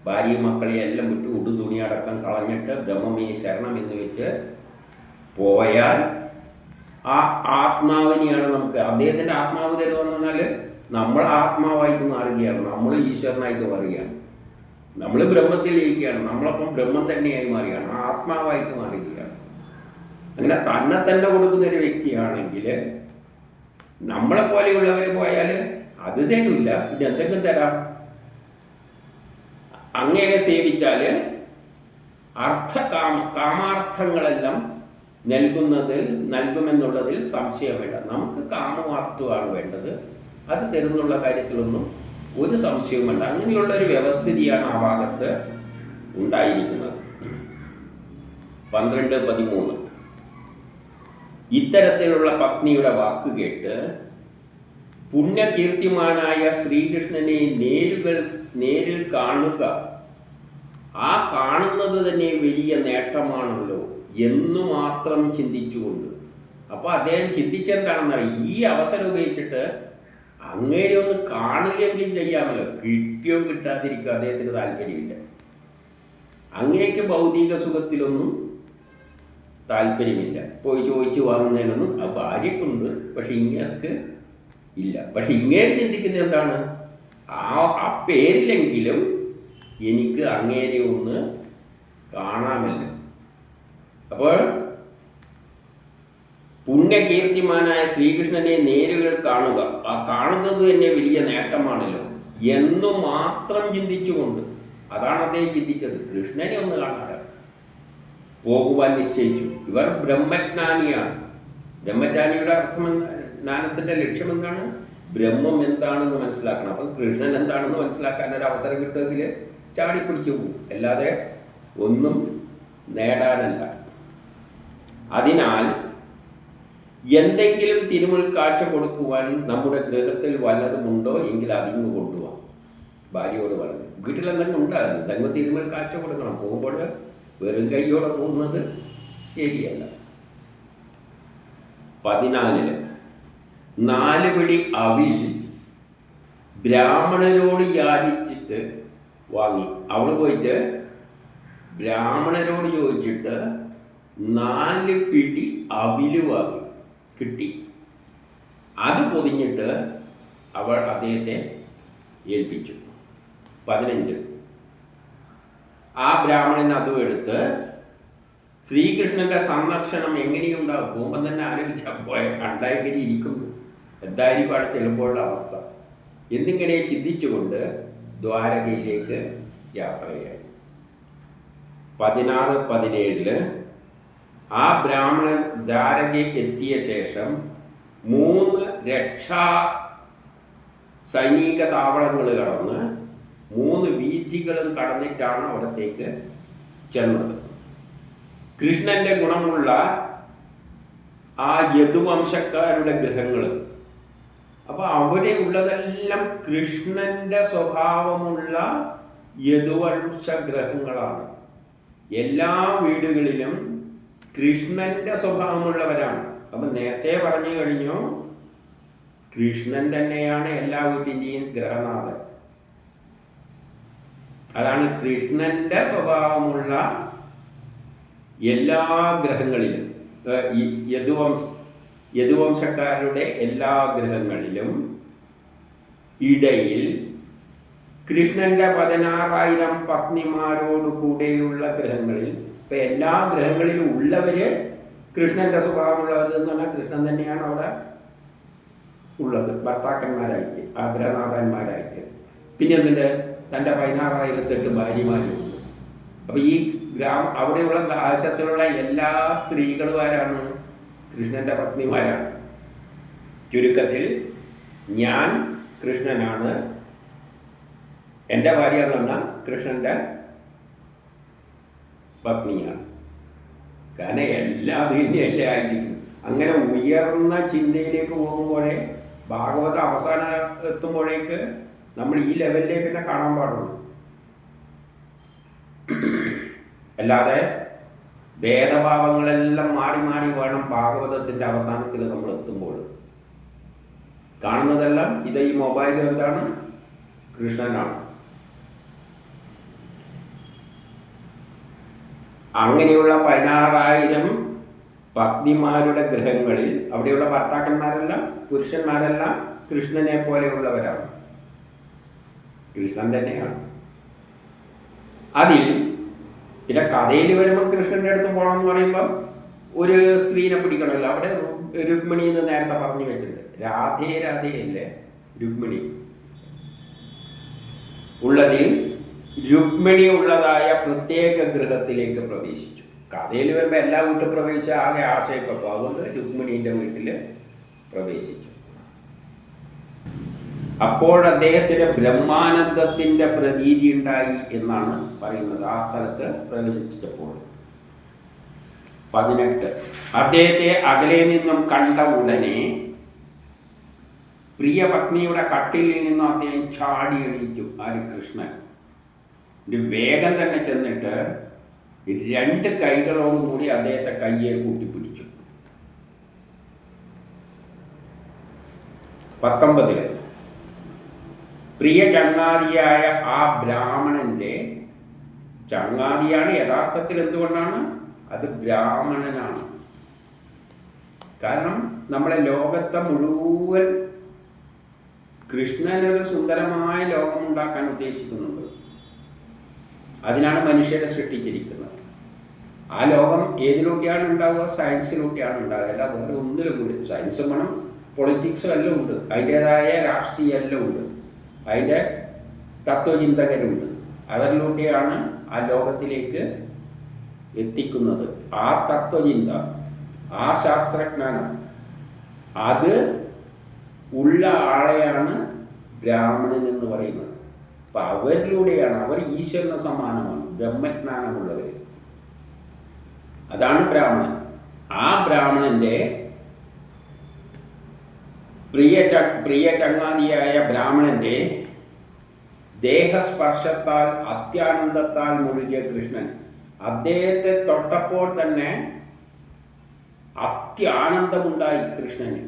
ഭാര്യയും മക്കളെയും എല്ലാം വിട്ട് ഉടുതുണി അടക്കം കളഞ്ഞിട്ട് ബ്രഹ്മമേ ശരണം എന്ന് വെച്ച് പോയാൽ ആ ആത്മാവിനെയാണ് നമുക്ക് അദ്ദേഹത്തിൻ്റെ ആത്മാവ് തരുമെന്ന് പറഞ്ഞാൽ നമ്മൾ ആത്മാവായിട്ട് മാറുകയാണ്, നമ്മൾ ഈശ്വരനായിട്ട് മാറുകയാണ്, നമ്മൾ ബ്രഹ്മത്തിൽ ഇരിക്കുകയാണ്, നമ്മളപ്പം ബ്രഹ്മം തന്നെയായി മാറുകയാണ്, ആത്മാവായിട്ട് മാറുകയാണ്. അങ്ങനെ തന്നെ കൊടുക്കുന്നൊരു വ്യക്തിയാണെങ്കിൽ നമ്മളെ പോലെയുള്ളവർ പോയാൽ അത് തരില്ല, ഇത് എന്തെങ്കിലും തരാം. അങ്ങയെ സേവിച്ചാൽ കാമാർത്ഥങ്ങളെല്ലാം നൽകുമെന്നുള്ളതിൽ സംശയം വേണ്ട. നമുക്ക് കാമവാർത്ഥമാണ് വേണ്ടത്, അത് തരുന്നുള്ള കാര്യത്തിലൊന്നും ഒരു സംശയവും വേണ്ട. അങ്ങനെയുള്ളൊരു വ്യവസ്ഥിതിയാണ് ആ ഭാഗത്ത് ഉണ്ടായിരിക്കുന്നത്. 12-13 ഇത്തരത്തിലുള്ള പത്നിയുടെ വാക്ക് കേട്ട് പുണ്യകീർത്തിമാനായ ശ്രീകൃഷ്ണനെ നേരിൽ കാണുക, ആ കാണുന്നത് തന്നെ വലിയ നേട്ടമാണല്ലോ എന്നു മാത്രം ചിന്തിച്ചുകൊണ്ട്. അപ്പോൾ അദ്ദേഹം ചിന്തിച്ചെന്താണെന്നറിയാം, ഈ അവസരം ഉപയോഗിച്ചിട്ട് അങ്ങനെ ഒന്ന് കാണുകയെങ്കിലും ചെയ്യാമല്ലോ, കിട്ടിയോ കിട്ടാതിരിക്കുക അദ്ദേഹത്തിന് താല്പര്യമില്ല. അങ്ങേക്ക് ഭൗതിക സുഖത്തിലൊന്നും താല്പര്യമില്ല, പോയി ചോദിച്ചു വാങ്ങുന്നതിനൊന്നും ആ ഭാര്യക്കുണ്ട്, പക്ഷെ ഇങ്ങേർക്ക് ഇല്ല. പക്ഷെ ഇങ്ങേര് ചിന്തിക്കുന്നത് എന്താണ്, ആ പേരിലെങ്കിലും എനിക്ക് അങ്ങേരെ ഒന്ന് കാണാമല്ലോ. അപ്പോൾ പുണ്യകീർത്തിമാനായ ശ്രീകൃഷ്ണനെ നേരുകൾ കാണുക, ആ കാണുന്നത് തന്നെ വലിയ നേട്ടമാണല്ലോ എന്നു മാത്രം ചിന്തിച്ചുകൊണ്ട്, അതാണ് അദ്ദേഹം ചിന്തിച്ചത്. കൃഷ്ണനെ ഒന്ന് കാണാറ് പോകുവാൻ നിശ്ചയിച്ചു. ഇവർ ബ്രഹ്മജ്ഞാനിയാണ്. ബ്രഹ്മജ്ഞാനിയുടെ അർത്ഥം, ജ്ഞാനത്തിൻ്റെ ലക്ഷ്യം എന്താണ്? ബ്രഹ്മം എന്താണെന്ന് മനസ്സിലാക്കണം. അപ്പം കൃഷ്ണൻ എന്താണെന്ന് മനസ്സിലാക്കാൻ ഒരു അവസരം കിട്ടുമെങ്കിൽ ചാടിപ്പിടിച്ചു പോകും, അല്ലാതെ ഒന്നും നേടാനല്ല. അതിനാൽ എന്തെങ്കിലും തിരുമുൽ കാഴ്ച കൊടുക്കുവാൻ നമ്മുടെ ഗൃഹത്തിൽ വല്ലതുമുണ്ടോ എങ്കിൽ അതിങ്ങ് കൊണ്ടുപോകാം. ഭാര്യയോട് പറഞ്ഞു, വീട്ടിലെന്തെങ്കിലും ഉണ്ടാകും, എന്തെങ്കിലും തിരുമുൽ കാഴ്ച കൊടുക്കണം, പോകുമ്പോൾ വെറും കൈയോടെ പോകുന്നത് ശരിയല്ല. 14 4 പിടി അവിൽ ബ്രാഹ്മണരോട് യാചിച്ചിട്ട് വാങ്ങി. അവൾ പോയിട്ട് ബ്രാഹ്മണരോട് ചോദിച്ചിട്ട് 4 പിടി അവില് വാങ്ങി, കിട്ടി. അത് പൊതിഞ്ഞിട്ട് അവൾ അദ്ദേഹത്തെ ഏൽപ്പിച്ചു. 15 ആ ബ്രാഹ്മണൻ അതും എടുത്ത് ശ്രീകൃഷ്ണൻ്റെ സന്ദർശനം എങ്ങനെയുണ്ടാകും, പോകുമ്പം തന്നെ ആലോചിക്കാൻ പോയ കണ്ടായിങ്ങനെ ഇരിക്കുന്നു, എന്തായിരിക്കും അവിടെ ചെല്ലുമ്പോഴുള്ള അവസ്ഥ എന്നിങ്ങനെ ചിന്തിച്ചുകൊണ്ട് ദ്വാരകയിലേക്ക് യാത്രയായി. 16-17 ആ ബ്രാഹ്മണൻ ദ്വാരകയിൽ എത്തിയ ശേഷം 3 രക്ഷാ സൈനിക താവളങ്ങൾ കടന്ന് 3 വീഥികളും കടന്നിട്ടാണ് അവിടത്തേക്ക് ചെന്നത്. കൃഷ്ണൻ്റെ ഗുണമുള്ള ആ യദുവംശക്കാരുടെ ഗൃഹങ്ങൾ, അപ്പോൾ അവിടെ ഉള്ളതെല്ലാം കൃഷ്ണൻ്റെ സ്വഭാവമുള്ള യദുവംശ ഗ്രഹങ്ങളാണ്. എല്ലാ വീടുകളിലും കൃഷ്ണൻ്റെ സ്വഭാവമുള്ളവരാണ്. അപ്പം നേരത്തെ പറഞ്ഞു കഴിഞ്ഞു, കൃഷ്ണൻ തന്നെയാണ് എല്ലാ വീട്ടിൻ്റെയും ഗ്രഹനാഥൻ. അതാണ് കൃഷ്ണൻ്റെ സ്വഭാവമുള്ള എല്ലാ ഗ്രഹങ്ങളിലും, യദുവംശക്കാരുടെ എല്ലാ ഗ്രഹങ്ങളിലും ഇടയിൽ കൃഷ്ണൻ്റെ 16,000 പത്നിമാരോട് കൂടെയുള്ള ഗ്രഹങ്ങളിൽ, ഇപ്പം എല്ലാ ഗ്രഹങ്ങളിലും ഉള്ളവർ കൃഷ്ണൻ്റെ സ്വഭാവമുള്ളത് എന്ന് പറഞ്ഞാൽ കൃഷ്ണൻ തന്നെയാണ് അവിടെ ഉള്ളത്, ഭർത്താക്കന്മാരായിട്ട്, ആഗ്രഹനാഥന്മാരായിട്ട്. പിന്നെ എന്തുണ്ട്, തൻ്റെ 16,008 ഭാര്യമാരുമുണ്ട്. അപ്പോൾ ഈ അവിടെയുള്ള ദേശത്തിലുള്ള എല്ലാ സ്ത്രീകളും ആരാണ്? കൃഷ്ണൻ്റെ പത്നിമാരാണ്. ചുരുക്കത്തിൽ ഞാൻ കൃഷ്ണനാണ്, എൻ്റെ ഭാര്യ എന്ന് പറഞ്ഞാൽ കൃഷ്ണൻ്റെ പത്നിയാണ്. കാരണം എല്ലാം തന്നെയല്ലേ ആയിരിക്കും. അങ്ങനെ ഉയർന്ന ചിന്തയിലേക്ക് പോകുമ്പോഴേ ഭാഗവത അവസാനം എത്തുമ്പോഴേക്ക് നമ്മൾ ഈ ലെവലിലേക്ക് പിന്നെ കാണാൻ പാടുള്ളൂ. അല്ലാതെ ഭേദഭാവങ്ങളെല്ലാം മാറി മാറി വേണം ഭാഗവതത്തിൻ്റെ അവസാനത്തിൽ നമ്മൾ എത്തുമ്പോൾ. കാണുന്നതെല്ലാം ഇത് ഈ മൊബൈൽ എന്താണ്? കൃഷ്ണനാണ്. അങ്ങനെയുള്ള 16,000 പത്നിമാരുടെ ഗൃഹങ്ങളിൽ അവിടെയുള്ള ഭർത്താക്കന്മാരെല്ലാം പുരുഷന്മാരെല്ലാം കൃഷ്ണനെ പോലെയുള്ളവരാണ്. കൃഷ്ണൻ തന്നെയാണ്. അതിൽ പിന്നെ കഥയിൽ വരുമ്പോൾ കൃഷ്ണൻ്റെ അടുത്ത് പോകണം എന്ന് പറയുമ്പോൾ ഒരു സ്ത്രീനെ പിടിക്കണമല്ലോ. അവിടെ രുക്മിണി എന്ന് നേരത്തെ പറഞ്ഞു വെച്ചിട്ടുണ്ട്. രാധേയല്ലേ രുക്മിണി ഉള്ളതിൽ രുക്മിണി ഉള്ളതായ പ്രത്യേക ഗൃഹത്തിലേക്ക് പ്രവേശിച്ചു. കഥയിൽ വരുമ്പോൾ എല്ലാ വീട്ടിൽ പ്രവേശിച്ച ആകെ ആശയക്കുഴപ്പം. അതുകൊണ്ട് രുക്മിണീൻ്റെ വീട്ടിൽ പ്രവേശിച്ചു. അപ്പോൾ അദ്ദേഹത്തിന് ബ്രഹ്മാനന്ദത്തിൻ്റെ പ്രതീതി ഉണ്ടായി എന്നാണ് പറയുന്നത്. ആ സ്ഥലത്ത് പ്രവേശിച്ചപ്പോൾ 18 അദ്ദേഹത്തെ അകലെ നിന്നും കണ്ട ഉടനെ പ്രിയ പത്നിയുടെ കട്ടിലിൽ നിന്നും അദ്ദേഹം ചാടി എണീറ്റു. ആര്? കൃഷ്ണൻ. വേഗം തന്നെ ചെന്നിട്ട് 2 കൈകളോടും കൂടി അദ്ദേഹത്തെ കയ്യെ കൂട്ടിപ്പിടിച്ചു. 19 പ്രിയ ചങ്ങാതിയായ ആ ബ്രാഹ്മണന്റെ ചങ്ങാതിയാണ്. യഥാർത്ഥത്തിൽ എന്തുകൊണ്ടാണ്? അത് ബ്രാഹ്മണനാണ്. കാരണം നമ്മളെ ലോകത്തെ മുഴുവൻ കൃഷ്ണനൊരു സുന്ദരമായ ലോകമുണ്ടാക്കാൻ ഉദ്ദേശിക്കുന്നുണ്ട്. അതിനാണ് മനുഷ്യരെ സൃഷ്ടിച്ചിരിക്കുന്നത്. ആ ലോകം ഏതിലൂടെയാണ് ഉണ്ടാവുക? സയൻസിലൂടെയാണ് ഉണ്ടാവുക. അല്ല വേറെ ഒന്നിലും കൂടി. സയൻസും വേണം, പൊളിറ്റിക്സും എല്ലാം ഉണ്ട്, അതിൻ്റേതായ രാഷ്ട്രീയം എല്ലാം ഉണ്ട്, അതിൻ്റെ തത്വചിന്തകരുണ്ട്. അവരിലൂടെയാണ് ആ ലോകത്തിലേക്ക് എത്തിക്കുന്നത്. ആ തത്വചിന്ത, ആ ശാസ്ത്രജ്ഞാനം, അത് ഉള്ള ആളെയാണ് ബ്രാഹ്മണൻ എന്ന് പറയുന്നത്. അപ്പം അവരിലൂടെയാണ്, അവർ ഈശ്വരന് സമാനമാണ്, ബ്രഹ്മജ്ഞാനമുള്ളവർ. അതാണ് ബ്രാഹ്മണൻ. ആ ബ്രാഹ്മണൻ്റെ പ്രിയ ചങ്ങാതിയായ ബ്രാഹ്മണൻ്റെ ദേഹസ്പർശത്താൽ അത്യാനന്ദത്താൽ മുഴുകിയ കൃഷ്ണൻ അദ്ദേഹത്തെ തൊട്ടപ്പോൾ തന്നെ അത്യാനന്ദമുണ്ടായി കൃഷ്ണന്.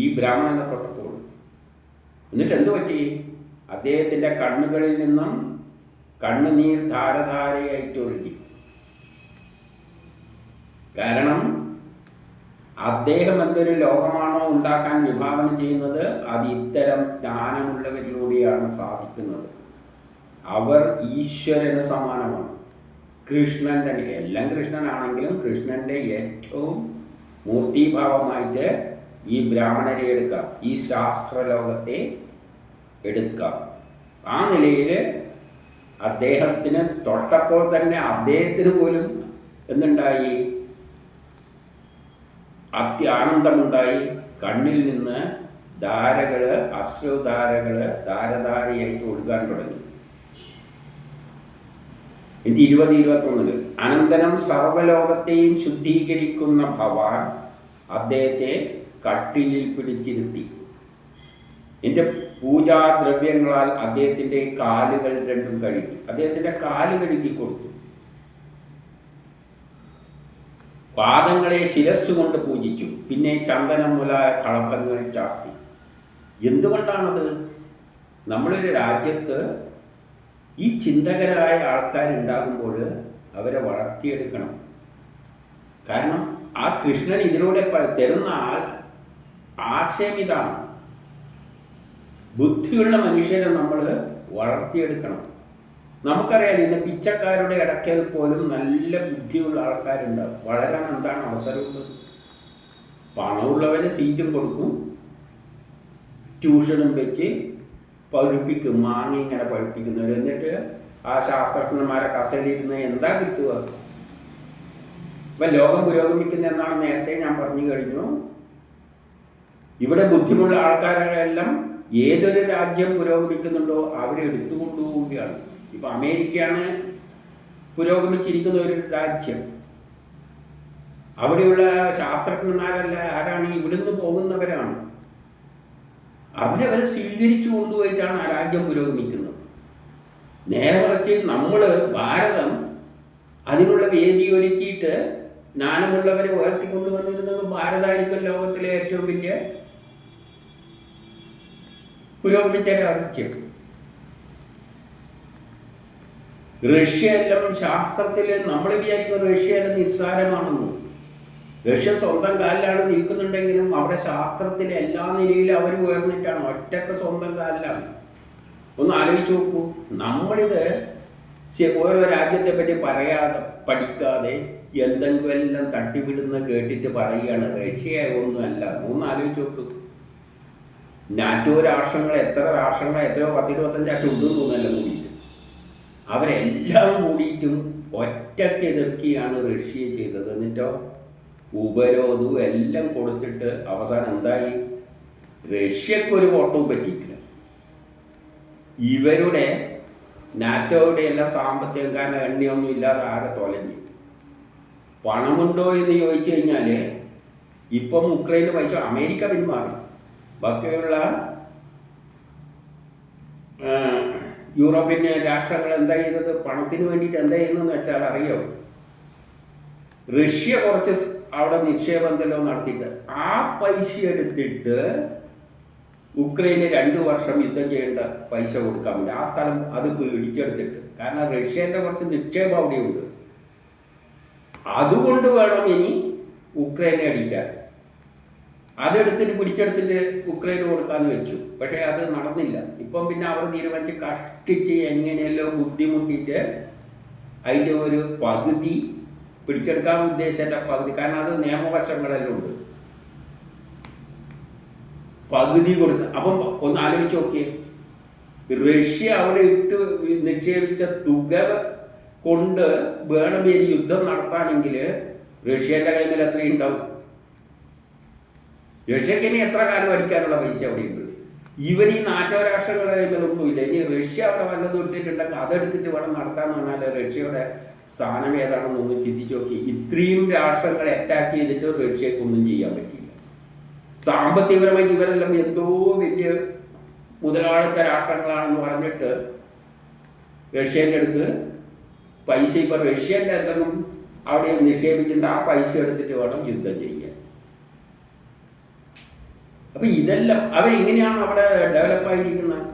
ഈ ബ്രാഹ്മണനെ തൊട്ടപ്പോൾ. എന്നിട്ട് എന്തു പറ്റി? അദ്ദേഹത്തിൻ്റെ കണ്ണുകളിൽ നിന്നും കണ്ണുനീർ ധാരധാരയായിട്ട് ഒഴുകി. കാരണം അദ്ദേഹം എന്തൊരു ലോകമാണോ ഉണ്ടാക്കാൻ വിഭാവനം ചെയ്യുന്നത്, അത് ഇത്തരം ജ്ഞാനമുള്ളവരിലൂടെയാണ് സാധിക്കുന്നത്. അവർ ഈശ്വരന് സമാനമാണ്. കൃഷ്ണൻ തന്നെ, എല്ലാം കൃഷ്ണനാണെങ്കിലും കൃഷ്ണൻ്റെ ഏറ്റവും മൂർത്തിഭാവമായിട്ട് ഈ ബ്രാഹ്മണരെ എടുക്കാം, ഈ ശാസ്ത്രലോകത്തെ എടുക്കാം. ആ നിലയിൽ അദ്ദേഹത്തിന് തൊട്ടപ്പോൾ തന്നെ അദ്ദേഹത്തിന് പോലും എന്തുണ്ടായി? അത്യാനന്ദമുണ്ടായി. കണ്ണിൽ നിന്ന് ധാരകൾ, അശ്രുധാരകൾ ധാരധാരയായിട്ട് ഒഴുകാൻ തുടങ്ങി. 20-21 അനന്തരം സർവലോകത്തെയും ശുദ്ധീകരിക്കുന്ന ഭവാൻ അദ്ദേഹത്തെ കട്ടിലിൽ പിടിച്ചിരുത്തി. എൻ്റെ പൂജാദ്രവ്യങ്ങളാൽ അദ്ദേഹത്തിൻ്റെ കാലുകൾ രണ്ടും കഴുകി. അദ്ദേഹത്തിൻ്റെ കാല് കഴുകി കൊടുത്തു. പാദങ്ങളെ ശിരസ്സുകൊണ്ട് പൂജിച്ചു. പിന്നെ ചന്ദനം മുതലായ കളഭങ്ങൾ ചാർത്തി. എന്തുകൊണ്ടാണത്? നമ്മളൊരു രാജ്യത്ത് ഈ ചിന്തകരായ ആൾക്കാരുണ്ടാകുമ്പോൾ അവരെ വളർത്തിയെടുക്കണം. കാരണം ആ കൃഷ്ണൻ ഇതിലൂടെ തരുന്ന ആശയം ഇതാണ്. ബുദ്ധിയുള്ള മനുഷ്യരെ നമ്മൾ വളർത്തിയെടുക്കണം. നമുക്കറിയാം, ഇന്ന് പിച്ചക്കാരുടെ ഇടയ്ക്കൽ പോലും നല്ല ബുദ്ധിയുള്ള ആൾക്കാരുണ്ടാവും. വളരാൻ എന്താണ് അവസരമുള്ളത്? പണമുള്ളവന് സീറ്റും കൊടുക്കും, ട്യൂഷനും വെച്ച് പഴുപ്പിക്കും, മാങ്ങ ഇങ്ങനെ പഴുപ്പിക്കുന്നവർ. എന്നിട്ട് ആ ശാസ്ത്രജ്ഞന്മാരെ കസേരയിരുന്ന് എന്താ കിട്ടുക? ഇപ്പം ലോകം പുരോഗമിക്കുന്ന എന്നാണ് നേരത്തെ ഞാൻ പറഞ്ഞു കഴിഞ്ഞു. ഇവിടെ ബുദ്ധിമുള്ള ആൾക്കാരെല്ലാം ഏതൊരു രാജ്യം പുരോഗമിക്കുന്നുണ്ടോ അവരെ എടുത്തുകൊണ്ടുപോവുകയാണ്. ഇപ്പം അമേരിക്കയാണ് പുരോഗമിച്ചിരിക്കുന്ന ഒരു രാജ്യം. അവിടെയുള്ള ശാസ്ത്രജ്ഞന്മാരല്ല ആരാണ്? ഇവിടുന്ന് പോകുന്നവരാണ്. അവരെ സ്വീകരിച്ചു കൊണ്ടുപോയിട്ടാണ് ആ രാജ്യം പുരോഗമിക്കുന്നത്. നേരെ മറിച്ച് നമ്മൾ ഭാരതം അതിനുള്ള വേദി ഒരുക്കിയിട്ട് ജ്ഞാനമുള്ളവരെ ഉയർത്തിക്കൊണ്ടുവന്നിരുന്നത് ഭാരതമായിരിക്കും ലോകത്തിലെ ഏറ്റവും വലിയ പുരോഗമിച്ച രാജ്യം. റഷ്യ എല്ലാം ശാസ്ത്രത്തിൽ നമ്മൾ വിചാരിക്കുന്ന റഷ്യ എല്ലാം നിസ്സാരമാണെന്ന്. റഷ്യ സ്വന്തം കാലിലാണ് നിൽക്കുന്നുണ്ടെങ്കിലും അവിടെ ശാസ്ത്രത്തിൽ എല്ലാ നിലയിലും അവർ ഉയർന്നിട്ടാണ്, ഒറ്റക്ക് സ്വന്തം കാലിലാണ്. ഒന്ന് ആലോചിച്ച് നോക്കൂ. നമ്മളിത് ഓരോ രാജ്യത്തെ പറ്റി പറയാതെ പഠിക്കാതെ എന്തെങ്കിലും എല്ലാം തട്ടിവിടുന്ന കേട്ടിട്ട് പറയുകയാണ് റഷ്യ ഒന്നുമല്ല. ഒന്ന് ആലോചിച്ച് നോക്കൂ. നാറ്റോ രാഷ്ട്രങ്ങൾ എത്രയോ 10-25 ഉണ്ടെന്ന് തോന്നല്ല കൂടിയിട്ട്. അവരെല്ലാം കൂടിയിട്ടും ഒറ്റയ്ക്ക് എതിർക്കുകയാണ് റഷ്യ ചെയ്തത്. എന്നിട്ടോ ഉപരോധവും എല്ലാം കൊടുത്തിട്ട് അവസാനം എന്തായി? റഷ്യക്കൊരു വോട്ടവും പറ്റിയിട്ടില്ല. ഇവരുടെ നാറ്റോയുടെ എല്ലാം സാമ്പത്തികം കാരണം എണ്ണയൊന്നും ഇല്ലാതെ ആകെ തൊലഞ്ഞു. പണമുണ്ടോ എന്ന് ചോദിച്ചു കഴിഞ്ഞാൽ ഇപ്പം ഉക്രൈന് പൈസ അമേരിക്ക പിന്മാറി. ബാക്കിയുള്ള യൂറോപ്യൻ രാഷ്ട്രങ്ങൾ എന്താ ചെയ്തത്? പണത്തിന് വേണ്ടിയിട്ട് എന്താ ചെയ്യുന്നതെന്ന് വെച്ചാൽ അറിയോ? റഷ്യ കുറച്ച് അവിടെ നിക്ഷേപം എന്തെല്ലാം നടത്തിയിട്ട് ആ പൈസ എടുത്തിട്ട് ഉക്രൈന് 2 വർഷം യുദ്ധം ചെയ്യേണ്ട പൈസ കൊടുക്കാൻ വേണ്ടി ആ സ്ഥലം അത് പിടിച്ചെടുത്തിട്ട്, കാരണം റഷ്യൻ്റെ കുറച്ച് നിക്ഷേപം അവിടെയുണ്ട്. അതുകൊണ്ട് വേണം ഇനി ഉക്രൈനെ അടിക്കാൻ. അതെടുത്തിട്ട് പിടിച്ചെടുത്തിട്ട് ഉക്രൈന് കൊടുക്കാമെന്ന് വെച്ചു. പക്ഷേ അത് നടന്നില്ല. ഇപ്പം പിന്നെ അവർ തീരുമാനിച്ച് കഷ്ടിച്ച് എങ്ങനെയല്ലോ ബുദ്ധിമുട്ടിയിട്ട് അതിൻ്റെ ഒരു പകുതി പിടിച്ചെടുക്കാൻ ഉദ്ദേശിച്ചതിൻ്റെ പകുതി, കാരണം അത് നിയമവശങ്ങളെല്ലാം ഉണ്ട്, പകുതി കൊടുക്കുക. അപ്പം ഒന്ന് ആലോചിച്ച് നോക്കിയേ. റഷ്യ അവിടെ ഇട്ട് നിക്ഷേപിച്ച തുക കൊണ്ട് വേണം ഇനി യുദ്ധം നടത്താനെങ്കിൽ റഷ്യൻ്റെ കയ്യിൽ എത്രയും ഉണ്ടാവും? റഷ്യക്ക് ഇനി എത്ര കാലം അടിക്കാനുള്ള പൈസ അവിടെ ഉണ്ട്? ഇവർ ഈ നാറ്റോ രാഷ്ട്രങ്ങളുടെ കയ്യിലൊന്നുമില്ല. ഇനി റഷ്യ അവിടെ വല്ലതും ഇട്ടിട്ടുണ്ടെങ്കിൽ അതെടുത്തിട്ട് വേണം നടത്താമെന്ന് പറഞ്ഞാൽ റഷ്യയുടെ സ്ഥാനം ഏതാണെന്ന് ഒന്ന് ചിന്തിച്ച് നോക്കി. ഇത്രയും രാഷ്ട്രങ്ങളെ അറ്റാക്ക് ചെയ്തിട്ട് റഷ്യക്കൊന്നും ചെയ്യാൻ പറ്റിയില്ല. സാമ്പത്തികപരമായിട്ട് ഇവരെല്ലാം എന്തോ വലിയ മുതലാളിത്ത രാഷ്ട്രങ്ങളാണെന്ന് പറഞ്ഞിട്ട് റഷ്യൻ്റെ അടുത്ത് പൈസ, ഇപ്പം റഷ്യൻ്റെ എന്തെങ്കിലും അവിടെ നിക്ഷേപിച്ചിട്ട് ആ പൈസ എടുത്തിട്ട് വേണം യുദ്ധം ചെയ്യാൻ. അപ്പം ഇതെല്ലാം അവരെങ്ങനെയാണ് അവിടെ ഡെവലപ്പായിരിക്കുന്നത്?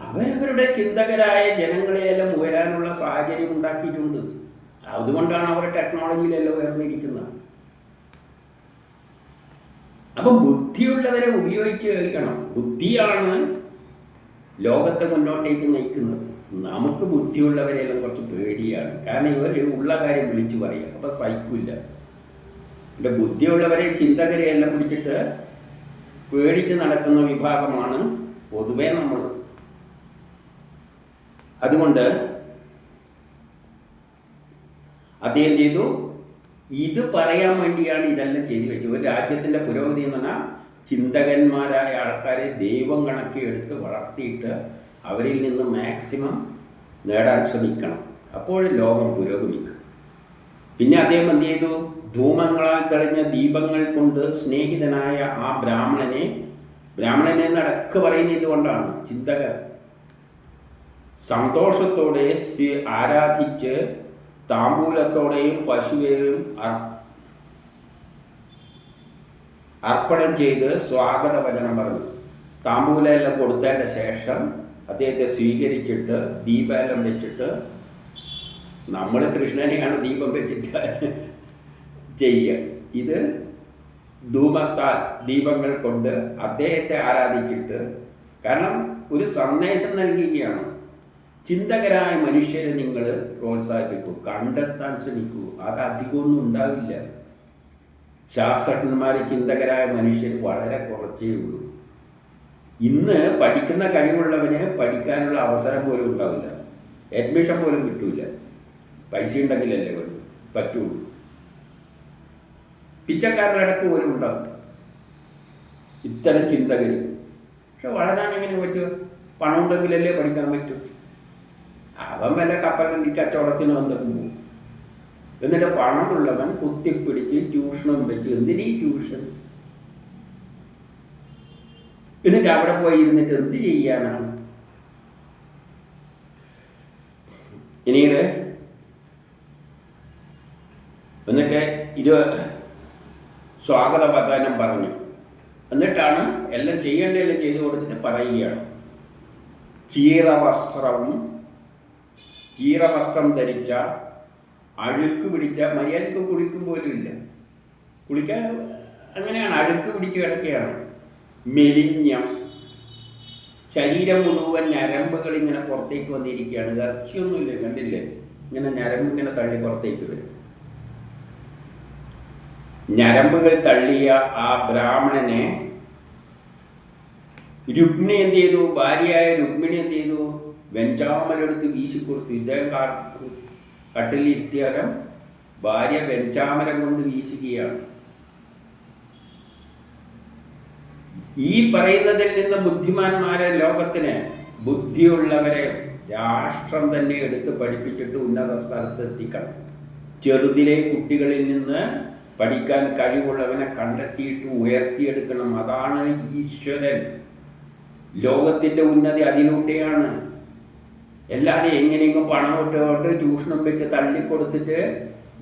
അവരവരുടെ ചിന്തകരായ ജനങ്ങളെയെല്ലാം ഉയരാനുള്ള സാഹചര്യം ഉണ്ടാക്കിയിട്ടുണ്ട്. അതുകൊണ്ടാണ് അവർ ടെക്നോളജിയിലെല്ലാം ഉയർന്നിരിക്കുന്നത്. അപ്പം ബുദ്ധിയുള്ളവരെ ഉപയോഗിച്ച് കഴിക്കണം. ബുദ്ധിയാണ് ലോകത്തെ മുന്നോട്ടേക്ക് നയിക്കുന്നത്. നമുക്ക് ബുദ്ധിയുള്ളവരെല്ലാം കുറച്ച് പേടിയാണ്. കാരണം ഇവർ ഉള്ള കാര്യം വിളിച്ചു പറയും, അപ്പം സഹിക്കില്ല. ഇവിടെ ബുദ്ധിയുള്ളവരെ ചിന്തകരെ എല്ലാം പിടിച്ചിട്ട് പേടിച്ച് നടക്കുന്ന വിഭാഗമാണ് പൊതുവേ നമ്മൾ. അതുകൊണ്ട് അദ്ദേഹം ചെയ്തു, ഇത് പറയാൻ വേണ്ടിയാണ് ഇതെല്ലാം ചെയ്തു വെച്ചത്. ഒരു രാജ്യത്തിൻ്റെ പുരോഗതി എന്ന് പറഞ്ഞാൽ ചിന്തകന്മാരായ ആൾക്കാരെ ദൈവം കണക്കി എടുത്ത് വളർത്തിയിട്ട് അവരിൽ നിന്ന് മാക്സിമം നേടാൻ ശ്രമിക്കണം. അപ്പോൾ ലോകം പുരോഗമിക്കും. പിന്നെ അദ്ദേഹം എന്ത് ചെയ്തു? ധൂമങ്ങളാൽ തെളിഞ്ഞ ദീപങ്ങൾ കൊണ്ട് സ്നേഹിതനായ ആ ബ്രാഹ്മണനെ നടക്ക് പറയുന്ന ഇതുകൊണ്ടാണ് ചിന്തകർ സന്തോഷത്തോടെ ആരാധിച്ച് താമ്പൂലത്തോടെയും പശുവേയും അർപ്പണം ചെയ്ത് സ്വാഗത വചനം പറഞ്ഞു. താമ്പൂലെല്ലാം കൊടുത്തതിൻ്റെ ശേഷം അദ്ദേഹത്തെ സ്വീകരിച്ചിട്ട് ദീപമെല്ലാം വെച്ചിട്ട്, നമ്മൾ കൃഷ്ണനെയാണ് ദീപം വെച്ചിട്ട് ചെയ്യുക. ഇത് ധൂമത്താൽ ദീപങ്ങൾ കൊണ്ട് അദ്ദേഹത്തെ ആരാധിച്ചിട്ട്, കാരണം ഒരു സന്ദേശം നൽകുകയാണ്. ചിന്തകരായ മനുഷ്യരെ നിങ്ങൾ പ്രോത്സാഹിപ്പിക്കൂ, കണ്ടെത്താൻ ശ്രമിക്കൂ. അത് അധികമൊന്നും ഉണ്ടാവില്ല. ശാസ്ത്രജ്ഞന്മാർ ചിന്തകരായ മനുഷ്യർ വളരെ കുറച്ചേ ഉള്ളൂ. ഇന്ന് പഠിക്കുന്ന കഴിവുള്ളവന് പഠിക്കാനുള്ള അവസരം പോലും ഉണ്ടാവില്ല, അഡ്മിഷൻ പോലും കിട്ടൂല. പൈസ ഉണ്ടെങ്കിലല്ലേ പറ്റുള്ളൂ. പിച്ചക്കാരുടെ ഇടക്ക് പോലും ഉണ്ടാവും ഇത്തരം ചിന്തകൾ. പക്ഷെ വളരാൻ എങ്ങനെ പറ്റുമോ? പണം ഉണ്ടെങ്കിലല്ലേ പഠിക്കാൻ പറ്റൂ. അവൻ വല്ല കപ്പലണ്ടി കച്ചവടത്തിന് വന്നിട്ട് പോകും. എന്നിട്ട് പണമുള്ളവൻ കുത്തിപ്പിടിച്ച് ട്യൂഷനും വെച്ച്, എന്തിനീ ട്യൂഷൻ? എന്നിട്ട് അവിടെ പോയി ഇരുന്നിട്ട് എന്ത് ചെയ്യാനാണ്? പിന്നീട് എന്നിട്ട് സ്വാഗത വദനം പറഞ്ഞു. എന്നിട്ടാണ് എല്ലാം ചെയ്യേണ്ടതെല്ലാം ചെയ്തു കൊടുത്തിട്ട് പറയുകയാണ്, കീറവസ്ത്രം ധരിച്ച, അഴുക്ക് പിടിച്ച, മര്യാദക്ക് കുളിക്കും പോലും ഇല്ല, കുളിക്കാൻ അങ്ങനെയാണ്, അഴുക്ക് പിടിച്ച് കിടക്കുകയാണ്. മെലിഞ്ഞ ശരീരം മുഴുവൻ ഞരമ്പുകൾ ഇങ്ങനെ പുറത്തേക്ക് വന്നിരിക്കുകയാണ്. ഇറച്ചിയൊന്നുമില്ല, കണ്ടില്ലേ? ഇങ്ങനെ ഞരമ്പ് ഇങ്ങനെ തള്ളി പുറത്തേക്ക് വരും. ഞരമ്പുകൾ തള്ളിയ ആ ബ്രാഹ്മണനെ രുക്മിണി എന്ത് ചെയ്തു? ഭാര്യയായ രുക്മിണി എന്ത് ചെയ്തു? വെഞ്ചാമരെടുത്ത് വീശിക്കൊടുത്തു. ഇദ്ദേഹം കട്ടിലിരുത്തിയാലും ഭാര്യ വെഞ്ചാമരം കൊണ്ട് വീശുകയാണ്. ഈ പറയുന്നതിൽ നിന്ന് ബുദ്ധിമാന്മാരെ, ലോകത്തിന് ബുദ്ധിയുള്ളവരെ രാഷ്ട്രം തന്നെ എടുത്ത് പഠിപ്പിച്ചിട്ട് ഉന്നത സ്ഥലത്ത് എത്തിക്കണം. ചെറുതിലെ കുട്ടികളിൽ നിന്ന് പഠിക്കാൻ കഴിവുള്ളവനെ കണ്ടെത്തിയിട്ട് ഉയർത്തിയെടുക്കണം. അതാണ് ഈശ്വരൻ. ലോകത്തിൻ്റെ ഉന്നതി അതിലൂടെയാണ്. അല്ലാതെ എങ്ങനെയെങ്കിലും പണം ഇട്ടുകൊണ്ട് ട്യൂഷനും വെച്ച് തള്ളിക്കൊടുത്തിട്ട്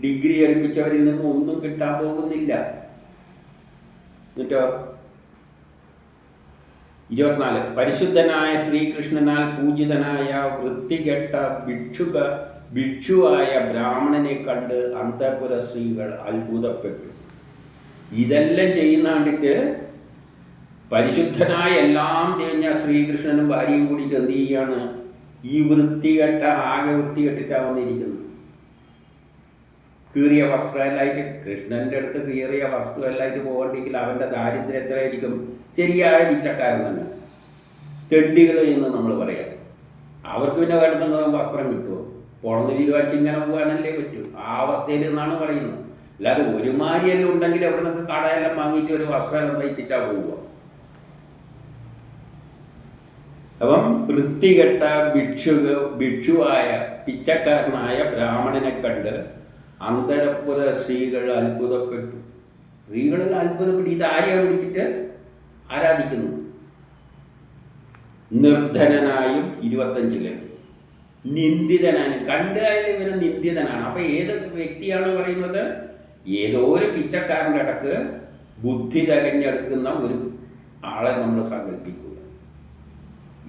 ഡിഗ്രി എടുപ്പിച്ചവരിൽ നിന്നും ഒന്നും കിട്ടാൻ പോകുന്നില്ല. എന്നിട്ടോ 24 പരിശുദ്ധനായ ശ്രീകൃഷ്ണനാൽ പൂജിതനായ വൃത്തികെട്ട ഭിക്ഷുവായ ബ്രാഹ്മണനെ കണ്ട് അന്തഃപുര സ്ത്രീകൾ അത്ഭുതപ്പെട്ടു. ഇതെല്ലാം ചെയ്യുന്ന കണ്ടിട്ട് പരിശുദ്ധനായ എല്ലാം തികഞ്ഞ ശ്രീകൃഷ്ണനും ഭാര്യയും കൂടിയിട്ട് എന്ത് ചെയ്യുകയാണ്? ഈ ആകെ വൃത്തികെട്ടിട്ടാണ് വന്നിരിക്കുന്നത്. കീറിയ വസ്ത്രമെല്ലായിട്ട്, കൃഷ്ണൻ്റെ അടുത്ത് കീറിയ വസ്ത്രമെല്ലായിട്ട് പോകണ്ടെങ്കിൽ അവൻ്റെ ദാരിദ്ര്യം എത്രയായിരിക്കും? ശരിയായ പിച്ചക്കാരൻ തന്നെ, തെണ്ടികൾ എന്ന് നമ്മൾ പറയാം. അവർക്ക് പിന്നെ വേണ്ടുന്ന വസ്ത്രം കിട്ടുമോ? പുറന്ന് തീരുമാനിച്ച് ഇങ്ങനെ പോകാനല്ലേ പറ്റൂ. ആ അവസ്ഥയിൽ നിന്നാണ് പറയുന്നത്. അല്ലാതെ ഒരു മാരിയെല്ലാം ഉണ്ടെങ്കിൽ അവിടെ നിന്ന് കടയെല്ലാം വാങ്ങിയിട്ട് ഒരു വസ്ത്രമെല്ലാം തയ്ച്ചിട്ടാ പോവുക. അപ്പം വൃത്തികെട്ട ഭിക്ഷുവായ പിച്ചക്കാരനായ ബ്രാഹ്മണനെ കണ്ട് അന്തരപുര സ്ത്രീകൾ അത്ഭുതപ്പെട്ടു. സ്ത്രീകളിൽ അത്ഭുതപ്പെട്ടു. ഇതാരെയാണ് വിളിച്ചിട്ട് ആരാധിക്കുന്നു? നിർധനനായും 25 നിന്ദിതനാണ്. കണ്ടായാലും ഇവന് നിന്ദിതനാണ്. അപ്പം ഏത് വ്യക്തിയാണ് പറയുന്നത്? ഏതോ ഒരു പിച്ചക്കാരൻ്റെ ഇടക്ക് ബുദ്ധി തികഞ്ഞെടുക്കുന്ന ഒരു ആളെ നമ്മൾ സങ്കല്പിക്കുക.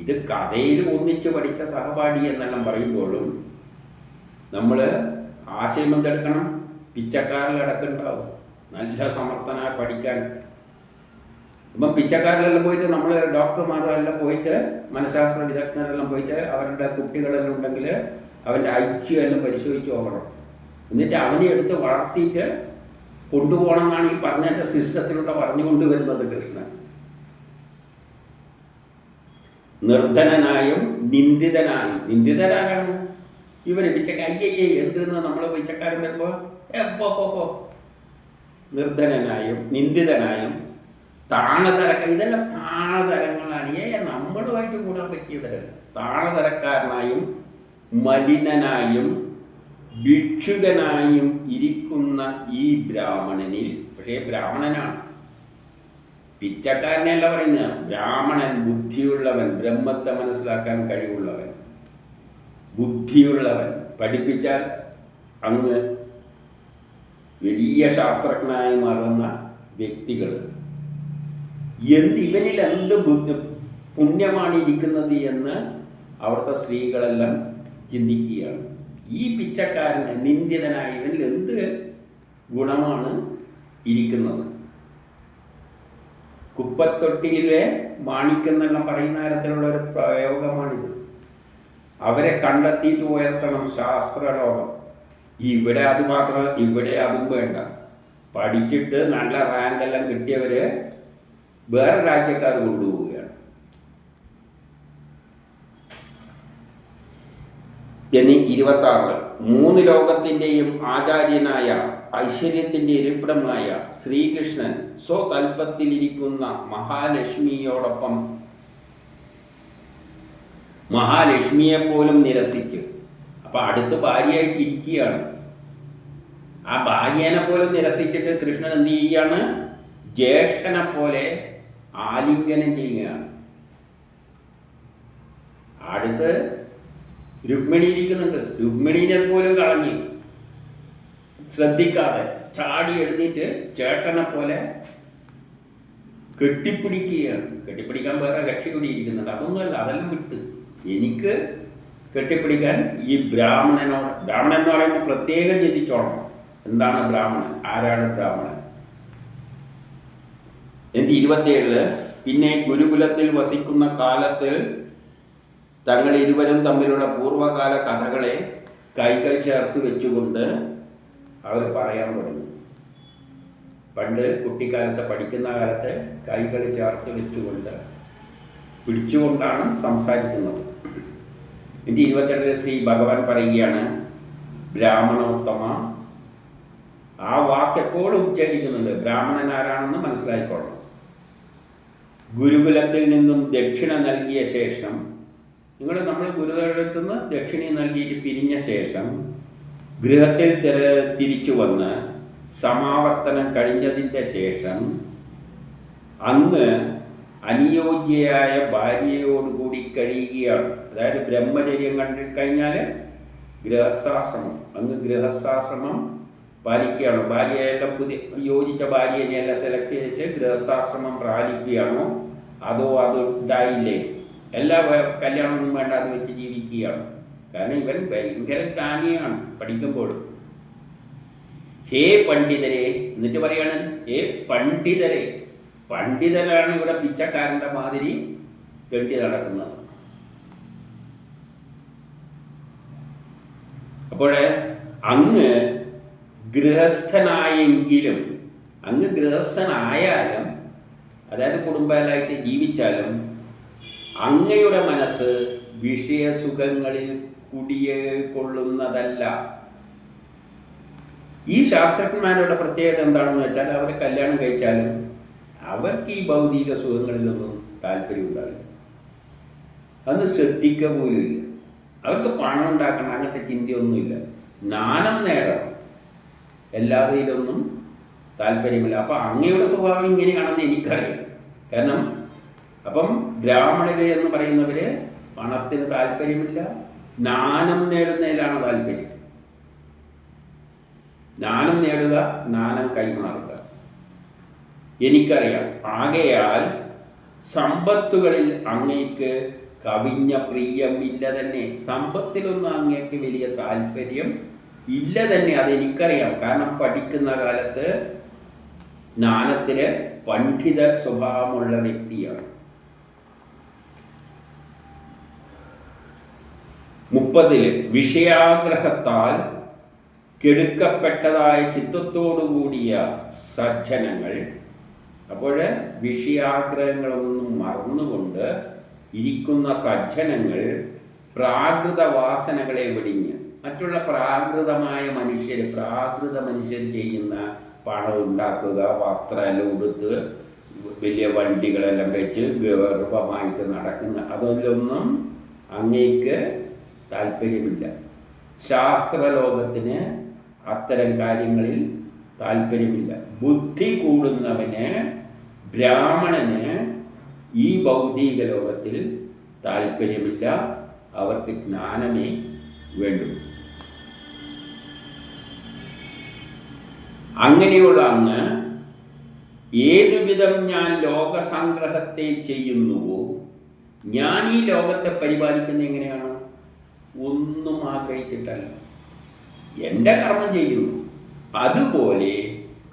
ഇത് കഥയിൽ ഒന്നിച്ച് പഠിച്ച സഹപാഠി എന്നെല്ലാം പറയുമ്പോഴും നമ്മൾ ആശയം എന്തെടുക്കണം? പിച്ചക്കാരിലടക്കുണ്ടാവും നല്ല സമർത്ഥനായി പഠിക്കാൻ. ഇപ്പം പിച്ചക്കാരിലെല്ലാം പോയിട്ട് നമ്മൾ ഡോക്ടർമാരെല്ലാം പോയിട്ട് മനഃശാസ്ത്ര വിദഗ്ധരെല്ലാം പോയിട്ട് അവരുടെ കുട്ടികളെല്ലാം ഉണ്ടെങ്കിൽ അവൻ്റെ ഐക്യം എല്ലാം പരിശോധിച്ച് നോക്കണം. എന്നിട്ട് അവനെ എടുത്ത് വളർത്തിയിട്ട് കൊണ്ടുപോകണം എന്നാണ് ഈ പറഞ്ഞതിൻ്റെ സിസ്റ്റത്തിലൂടെ പറഞ്ഞുകൊണ്ടുവരുന്നത് കൃഷ്ണൻ. നിർധനനായും നിന്ദിതനായും. നിന്ദിതരാരാണ്? ഇവർ അയ്യയ്യേ എന്തെന്ന് നമ്മൾ പിച്ചക്കാരൻ വരുമ്പോൾ പോ. നിർധനനായും നിന്ദിതനായും താണതരക്ക, ഇതെല്ലാം താണതരങ്ങളാണ്. നമ്മളുമായിട്ട് കൂടാൻ പറ്റിയവരല്ല. താണതരക്കാരനായും മലിനനായും ഭിക്ഷുകനായും ഇരിക്കുന്ന ഈ ബ്രാഹ്മണനിൽ, പക്ഷേ ബ്രാഹ്മണനാണ്, പിച്ചക്കാരനെയല്ല പറയുന്നത്. ബ്രാഹ്മണൻ ബുദ്ധിയുള്ളവൻ, ബ്രഹ്മത്തെ മനസ്സിലാക്കാൻ കഴിവുള്ളവൻ, ബുദ്ധിയുള്ളവൻ, പഠിപ്പിച്ചാൽ അങ്ങ് വലിയ ശാസ്ത്രജ്ഞനായി മാറുന്ന വ്യക്തികൾ. ഇവനിൽ എന്ത് പുണ്യമാണ് ഇരിക്കുന്നത് എന്ന് അവിടുത്തെ സ്ത്രീകളെല്ലാം ചിന്തിക്കുകയാണ്. ഈ പിച്ചക്കാരന് നിന്ദിതനായ ഇവനിൽ എന്ത് ഗുണമാണ് ഇരിക്കുന്നത്? കുപ്പത്തൊട്ടിയിലെ മാണിക്കെന്നെല്ലാം പറയുന്ന തരത്തിലുള്ള ഒരു പ്രയോഗമാണിത്. അവരെ കണ്ടെത്തിയിട്ട് ഉയർത്തണം ശാസ്ത്രലോകം. ഇവിടെ അത് മാത്രം, ഇവിടെ അതും വേണ്ട. പഠിച്ചിട്ട് നല്ല റാങ്കെല്ലാം കിട്ടിയവർ വേറെ രാജ്യക്കാർ കൊണ്ടുപോവുകയാണ്. എന്നീ 26 മൂന്ന് ലോകത്തിൻ്റെയും ആചാര്യനായ ഐശ്വര്യത്തിൻ്റെ ഇരിപ്പിടമായ ശ്രീകൃഷ്ണൻ സ്വതൽപ്പത്തിലിരിക്കുന്ന മഹാലക്ഷ്മിയോടൊപ്പം മഹാലക്ഷ്മിയെപ്പോലും നിരസിച്ച്, അപ്പം അടുത്ത് ഭാര്യയായിട്ട് ഇരിക്കുകയാണ്. ആ ഭാര്യനെ പോലും നിരസിച്ചിട്ട് കൃഷ്ണൻ എന്ത് ചെയ്യുകയാണ്? ജ്യേഷ്ഠനെ പോലെ ആലിംഗനം ചെയ്യുകയാണ്. അടുത്ത് രുക്മിണി ഇരിക്കുന്നുണ്ട്. രുക്മിണീനെ പോലും കളഞ്ഞ് ശ്രദ്ധിക്കാതെ ചാടി എഴുന്നേറ്റ് ചേട്ടനെ പോലെ കെട്ടിപ്പിടിക്കുകയാണ്. കെട്ടിപ്പിടിക്കാൻ വേറെ കക്ഷി കൂടി ഇരിക്കുന്നുണ്ട്. അതൊന്നുമല്ല, അതെല്ലാം വിട്ട് എനിക്ക് കെട്ടിപ്പിടിക്കാൻ ഈ ബ്രാഹ്മണനോട്. ബ്രാഹ്മണൻ എന്ന് പറയുമ്പോൾ പ്രത്യേകം ചിന്തിച്ചോളണം, എന്താണ് ബ്രാഹ്മണൻ, ആരാണ് ബ്രാഹ്മണൻ. എൻ്റെ 27 പിന്നെ ഗുരുകുലത്തിൽ വസിക്കുന്ന കാലത്തിൽ തങ്ങൾ ഇരുവരും തമ്മിലുള്ള പൂർവ്വകാല കഥകളെ കൈകൾ ചേർത്ത് വെച്ചുകൊണ്ട് അവർ പറയാൻ തുടങ്ങി. പണ്ട് കുട്ടിക്കാലത്ത് പഠിക്കുന്ന കാലത്ത് കൈകൾ ചേർത്ത് വെച്ചുകൊണ്ട് പിടിച്ചുകൊണ്ടാണ് സംസാരിക്കുന്നത്. എൻ്റെ 28 ശ്രീ ഭഗവാൻ പറയുകയാണ്, ബ്രാഹ്മണോത്തമ. ആ വാക്ക് എപ്പോഴും ഉച്ചരിക്കുന്നുണ്ട്. ബ്രാഹ്മണൻ ആരാണെന്ന് മനസ്സിലായിക്കോളണം. ഗുരുകുലത്തിൽ നിന്നും ദക്ഷിണ നൽകിയ ശേഷം, നമ്മൾ ഗുരുദേവത്തിൽ നിന്ന് ദക്ഷിണ നൽകിയിട്ട് പിരിഞ്ഞ ശേഷം ഗൃഹത്തിൽ തിരിച്ചു വന്ന് സമാവർത്തനം കഴിഞ്ഞതിൻ്റെ ശേഷം അങ്ങ് അനുയോജ്യയായ ഭാര്യയോടുകൂടി കഴിയുകയാണ്. അതായത് ബ്രഹ്മചര്യം കണ്ടുകഴിഞ്ഞാൽ ഗൃഹസ്ഥാശ്രമം, അങ്ങ് ഗൃഹസ്ഥാശ്രമം പാലിക്കുകയാണോ? ഭാര്യയെല്ലാം യോജിച്ച ഭാര്യനെയെല്ലാം സെലക്ട് ചെയ്തിട്ട് ഗൃഹസ്ഥാശ്രമം പാലിക്കുകയാണോ? അതോ അത് ഇതായില്ലേ, എല്ലാ കല്യാണമൊന്നും വേണ്ട, അത് വെച്ച് ജീവിക്കുകയാണ്? കാരണം ഇവൻ ഭയങ്കര ജ്ഞാനിയാണ് പഠിക്കുമ്പോൾ. ഹേ പണ്ഡിതരെ, എന്നിട്ട് പറയാണ് ഹേ പണ്ഡിതരെ. പണ്ഡിതരാണ് ഇവിടെ പിച്ചക്കാരൻ്റെ മാതിരി തെണ്ടി നടക്കുന്നത്. അപ്പോൾ അങ്ങ് ഗൃഹസ്ഥനായെങ്കിലും, അങ്ങ് ഗൃഹസ്ഥനായാലും, അതായത് കുടുംബമായിട്ട് ജീവിച്ചാലും അങ്ങയുടെ മനസ്സ് വിഷയസുഖങ്ങളിൽ കുടികൊള്ളുന്നതല്ല. ഈ ശാസ്ത്രജ്ഞന്മാരുടെ പ്രത്യേകത എന്താണെന്ന് വെച്ചാൽ, അവർ കല്യാണം കഴിച്ചാലും അവർക്ക് ഈ ഭൗതിക സുഖങ്ങളിലൊന്നും താല്പര്യം ഉണ്ടാവില്ല. അതൊന്നും ശ്രദ്ധിക്കുക പോലും ഇല്ല. അവർക്ക് പണം ഉണ്ടാക്കണം, അങ്ങനത്തെ ചിന്തയൊന്നുമില്ല. ജ്ഞാനം നേടണം, എല്ലാതെ ഇതൊന്നും താല്പര്യമില്ല. അപ്പം അങ്ങയുടെ സ്വഭാവം ഇങ്ങനെയാണെന്ന് എനിക്കറിയാം. കാരണം അപ്പം ബ്രാഹ്മണര് എന്ന് പറയുന്നവർ പണത്തിന് താല്പര്യമില്ല, ജ്ഞാനം നേടുന്നതിലാണ് താല്പര്യം. ജ്ഞാനം നേടുക, ജ്ഞാനം കൈമാറുക. എനിക്കറിയാം. ആകയാൽ സമ്പത്തുകളിൽ അങ്ങേക്ക് കവിഞ്ഞ പ്രിയം ഇല്ല തന്നെ. സമ്പത്തിലൊന്നും അങ്ങേക്ക് വലിയ താല്പര്യം ഇല്ല തന്നെ, അതെനിക്കറിയാം. കാരണം പഠിക്കുന്ന കാലത്ത് ജ്ഞാനത്തിന് പണ്ഡിത സ്വഭാവമുള്ള വ്യക്തിയാണ്. 30 വിഷയാഗ്രഹത്താൽ കെടുക്കപ്പെട്ടതായ ചിത്തത്തോടുകൂടിയ സജ്ജനങ്ങൾ. അപ്പോൾ വിഷയാഗ്രഹങ്ങളൊന്നും മറന്നുകൊണ്ട് ഇരിക്കുന്ന സജ്ജനങ്ങൾ പ്രാകൃത വാസനകളെ വെടിഞ്ഞ്, മറ്റുള്ള പ്രാകൃത മനുഷ്യർ ചെയ്യുന്ന പണം ഉണ്ടാക്കുക, വസ്ത്രമെല്ലാം ഉടുത്ത് വലിയ വണ്ടികളെല്ലാം വെച്ച് ഗർഭമായിട്ട് നടക്കുന്ന, അതിലൊന്നും അങ്ങേക്ക് താല്പര്യമില്ല. ശാസ്ത്രലോകത്തിന് അത്തരം കാര്യങ്ങളിൽ താല്പര്യമില്ല. ബുദ്ധി കൂടുന്നവന്, ബ്രാഹ്മണന് ഈ ഭൗതിക ലോകത്തിൽ താല്പര്യമില്ല. അവർക്ക് ജ്ഞാനമേ വേണ്ടൂ. അങ്ങനെയുള്ള അങ്ങ് ഏതുവിധം ഞാൻ ലോകസംഗ്രഹത്തെ ചെയ്യുന്നുവോ, ഞാൻ ഈ ലോകത്തെ പരിപാലിക്കുന്നത് എങ്ങനെയാണ്? ഒന്നും ആഗ്രഹിച്ചിട്ടല്ല, എൻ്റെ കർമ്മം ചെയ്യുന്നു, അതുപോലെ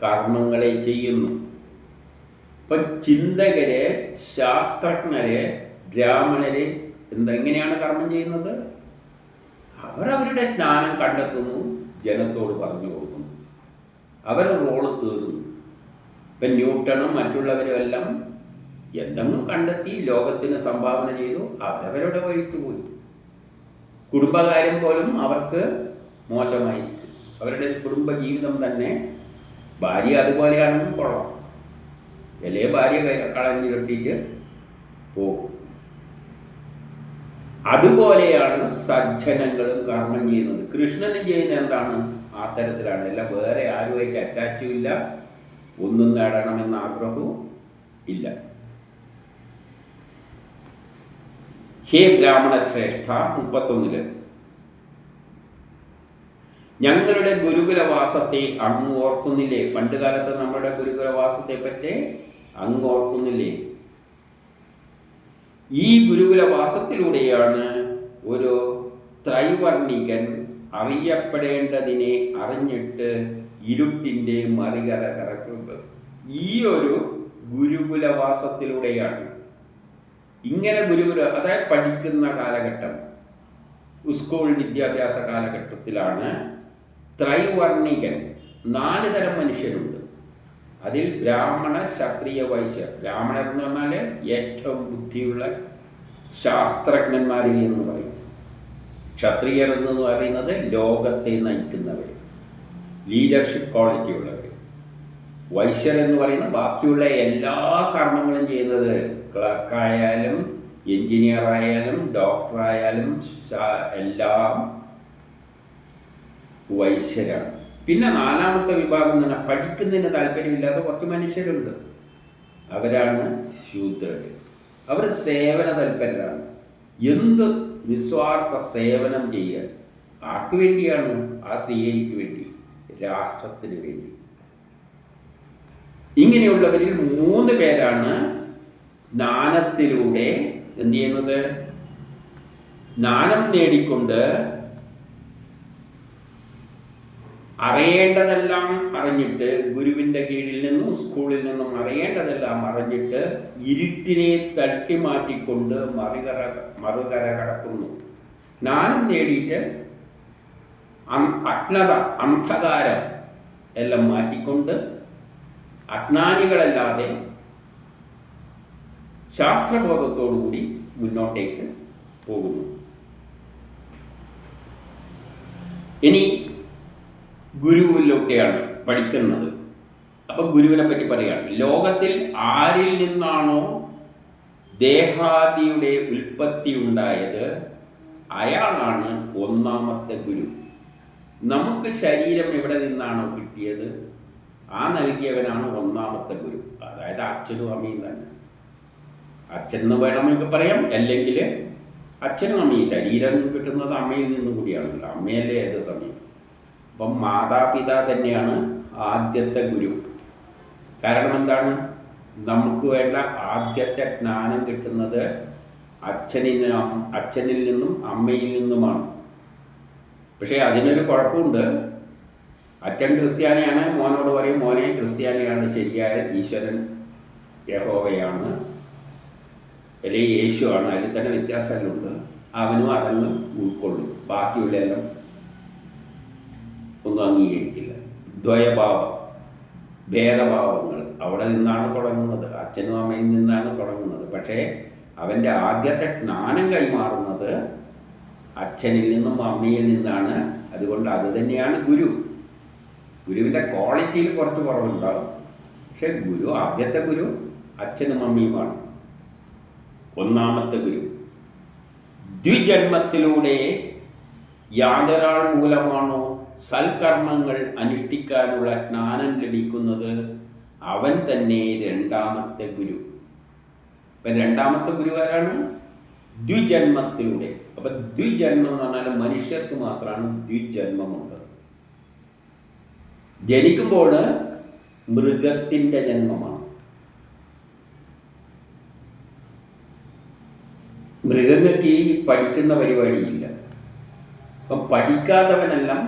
കർമ്മങ്ങളെ ചെയ്യുന്നു. ഇപ്പം ചിന്തകരെ, ശാസ്ത്രജ്ഞരെ, ബ്രാഹ്മണരെ എങ്ങനെയാണ് കർമ്മം ചെയ്യുന്നത്? അവരവരുടെ ജ്ഞാനം കണ്ടെത്തുന്നു, ജനത്തോട് പറഞ്ഞു കൊടുക്കുന്നു, അവരുടെ റോള് തീർന്നു. ഇപ്പം ന്യൂട്ടണും മറ്റുള്ളവരും എല്ലാം എന്തെങ്കിലും കണ്ടെത്തി ലോകത്തിന് സംഭാവന ചെയ്തു, അവരവരുടെ വഴിക്ക് പോയി. കുടുംബകാര്യം പോലും അവർക്ക് മോശമായിരിക്കും. അവരുടെ കുടുംബ ജീവിതം തന്നെ, ഭാര്യ അതുപോലെയാണെങ്കിൽ കൊള്ളാം, വലിയ ഭാര്യ കളഞ്ഞു കെട്ടിയിട്ട് പോകും. അതുപോലെയാണ് സജ്ജനങ്ങളും കർമ്മം ചെയ്യുന്നത്. കൃഷ്ണനും ചെയ്യുന്നത് എന്താണ്? ആ തരത്തിലാണ്. എല്ലാം വേറെ ആരുമായിട്ട് അറ്റാച്ചും ഇല്ല, ഒന്നും നേടണമെന്ന ആഗ്രഹവും ഇല്ല. ഹേ ബ്രാഹ്മണ ശ്രേഷ്ഠ 31 ഞങ്ങളുടെ ഗുരുകുലവാസത്തെ അങ്ങ് ഓർക്കുന്നില്ലേ? പണ്ട് കാലത്ത് നമ്മുടെ ഗുരുകുലവാസത്തെ പറ്റി അങ്ങ് ഓർക്കുന്നില്ലേ? ഈ ഗുരുകുലവാസത്തിലൂടെയാണ് ഒരു ത്രൈവർണികൻ അറിയപ്പെടേണ്ടതിനെ അറിഞ്ഞിട്ട് ഇരുട്ടിൻ്റെ മറികര കടക്കുന്നത്. ഈ ഒരു ഗുരുകുലവാസത്തിലൂടെയാണ്. ഇങ്ങനെ അതായത് പഠിക്കുന്ന കാലഘട്ടം, സ്കൂൾ വിദ്യാഭ്യാസ കാലഘട്ടത്തിലാണ് ത്രൈവർണികൻ, 4 തരം മനുഷ്യരുണ്ട്. അതിൽ ബ്രാഹ്മണ, ക്ഷത്രിയ, വൈശ്യ. ബ്രാഹ്മണർ എന്ന് പറഞ്ഞാൽ ഏറ്റവും ബുദ്ധിയുള്ള ശാസ്ത്രജ്ഞന്മാർ എന്ന് പറയും. ക്ഷത്രിയർ എന്ന് പറയുന്നത് ലോകത്തെ നയിക്കുന്നവർ, ലീഡർഷിപ്പ് ക്വാളിറ്റി ഉള്ളവർ. വൈശ്യർ എന്ന് പറയുന്നത് ബാക്കിയുള്ള എല്ലാ കർമ്മങ്ങളും ചെയ്യുന്നത്, ക്ലർക്കായാലും എഞ്ചിനീയർ ആയാലും ഡോക്ടറായാലും എല്ലാം വൈശ്യരാണ്. പിന്നെ 4ാമത്തെ വിഭാഗം എന്ന് പറഞ്ഞാൽ പഠിക്കുന്നതിന് താല്പര്യമില്ലാത്ത കുറച്ച് മനുഷ്യരുണ്ട്. അവരാണ് ശൂദ്രർ. അവർ സേവന തൽപരരാണ്. എന്ത് നിസ്വാർത്ഥ സേവനം ചെയ്യാൻ. ആർക്ക് വേണ്ടിയാണ്? ആ സ്ത്രീക്ക് വേണ്ടി, രാഷ്ട്രത്തിന് വേണ്ടി. ഇങ്ങനെയുള്ളവരിൽ 3 പേരാണ് ജ്ഞാനത്തിലൂടെ എന്ത് ചെയ്യുന്നത്? ജ്ഞാനം നേടിക്കൊണ്ട് അറിയേണ്ടതെല്ലാം അറിഞ്ഞിട്ട്, ഗുരുവിൻ്റെ കീഴിൽ നിന്നും സ്കൂളിൽ നിന്നും അറിയേണ്ടതെല്ലാം അറിഞ്ഞിട്ട് ഇരുട്ടിനെ തട്ടിമാറ്റിക്കൊണ്ട് മറുകര കടക്കുന്നു. ജ്ഞാനം നേടിയിട്ട് അജ്ഞത, അന്ധകാരം എല്ലാം മാറ്റിക്കൊണ്ട് അജ്ഞാനികളല്ലാതെ ശാസ്ത്രബോധത്തോടുകൂടി മുന്നോട്ടേക്ക് പോകുന്നു. ഇനി ഗുരുവിലൂടെയാണ് പഠിക്കുന്നത്. അപ്പം ഗുരുവിനെ പറ്റി പറയുകയാണ്. ലോകത്തിൽ ആരിൽ നിന്നാണോ ദേഹാദിയുടെ ഉൽപ്പത്തി ഉണ്ടായത് അയാളാണ് 1ാമത്തെ ഗുരു. നമുക്ക് ശരീരം എവിടെ നിന്നാണോ കിട്ടിയത് ആ നൽകിയവനാണ് 1ാമത്തെ ഗുരു. അതായത് അച്ഛനും അമ്മയും തന്നെ. അച്ഛൻ എന്ന് വേണമെങ്കിൽ പറയാം, അല്ലെങ്കിൽ അച്ഛനും അമ്മയും. ശരീരം കിട്ടുന്നത് അമ്മയിൽ നിന്നും കൂടിയാണല്ലോ, അമ്മയല്ലേ ഏത് സമയം. അപ്പം മാതാപിതാ തന്നെയാണ് ആദ്യത്തെ ഗുരു. കാരണം എന്താണ്? നമുക്ക് വേണ്ട ആദ്യത്തെ ജ്ഞാനം കിട്ടുന്നത് അച്ഛനിൽ നിന്നും അമ്മയിൽ നിന്നുമാണ്. പക്ഷേ അതിനൊരു കുഴപ്പമുണ്ട്. അച്ഛൻ ക്രിസ്ത്യാനിയാണ്, മോനോട് പറയും മോനെ ക്രിസ്ത്യാനിയാണ്, ശരിയായ ഈശ്വരൻ യഹോവയാണ് അല്ലെങ്കിൽ യേശുവാണ്. അതിൽ തന്നെ വ്യത്യാസങ്ങളുണ്ട്. അവനും അതങ്ങ് ഉൾക്കൊള്ളും, ബാക്കിയുള്ള എല്ലാം ഒന്നും അംഗീകരിക്കില്ല. ദ്വയഭാവം, ഭേദഭാവങ്ങൾ അവിടെ നിന്നാണ് തുടങ്ങുന്നത്, അച്ഛനും അമ്മയിൽ നിന്നാണ് തുടങ്ങുന്നത്. പക്ഷേ അവൻ്റെ ആദ്യത്തെ ജ്ഞാനം കൈമാറുന്നത് അച്ഛനിൽ നിന്നും അമ്മയിൽ നിന്നാണ്. അതുകൊണ്ട് അത് തന്നെയാണ് ഗുരു. ഗുരുവിൻ്റെ ക്വാളിറ്റിയിൽ കുറച്ച് കുറവുണ്ടാകും. പക്ഷെ ആദ്യത്തെ ഗുരു അച്ഛനും അമ്മയുമാണ്. 1ാമത്തെ ഗുരു. ദ്വിജന്മത്തിലൂടെ യാതൊരാൾ മൂലമാണോ സൽക്കർമ്മങ്ങൾ അനുഷ്ഠിക്കാനുള്ള ജ്ഞാനം ലഭിക്കുന്നത് അവൻ തന്നെ 2ാമത്തെ ഗുരു. ഇപ്പം 2ാമത്തെ ഗുരു ആരാണ്? ദ്വിജന്മത്തിലൂടെ. അപ്പം ദ്വിജന്മം എന്ന് പറഞ്ഞാൽ മനുഷ്യർക്ക് മാത്രമാണ് ദ്വിജന്മമുള്ളത്. ജനിക്കുമ്പോൾ മൃഗത്തിൻ്റെ ജന്മമാണ്. മൃഗങ്ങൾക്ക് ഈ പഠിക്കുന്ന പരിപാടിയില്ല. അപ്പം പഠിക്കാത്തവനെല്ലാം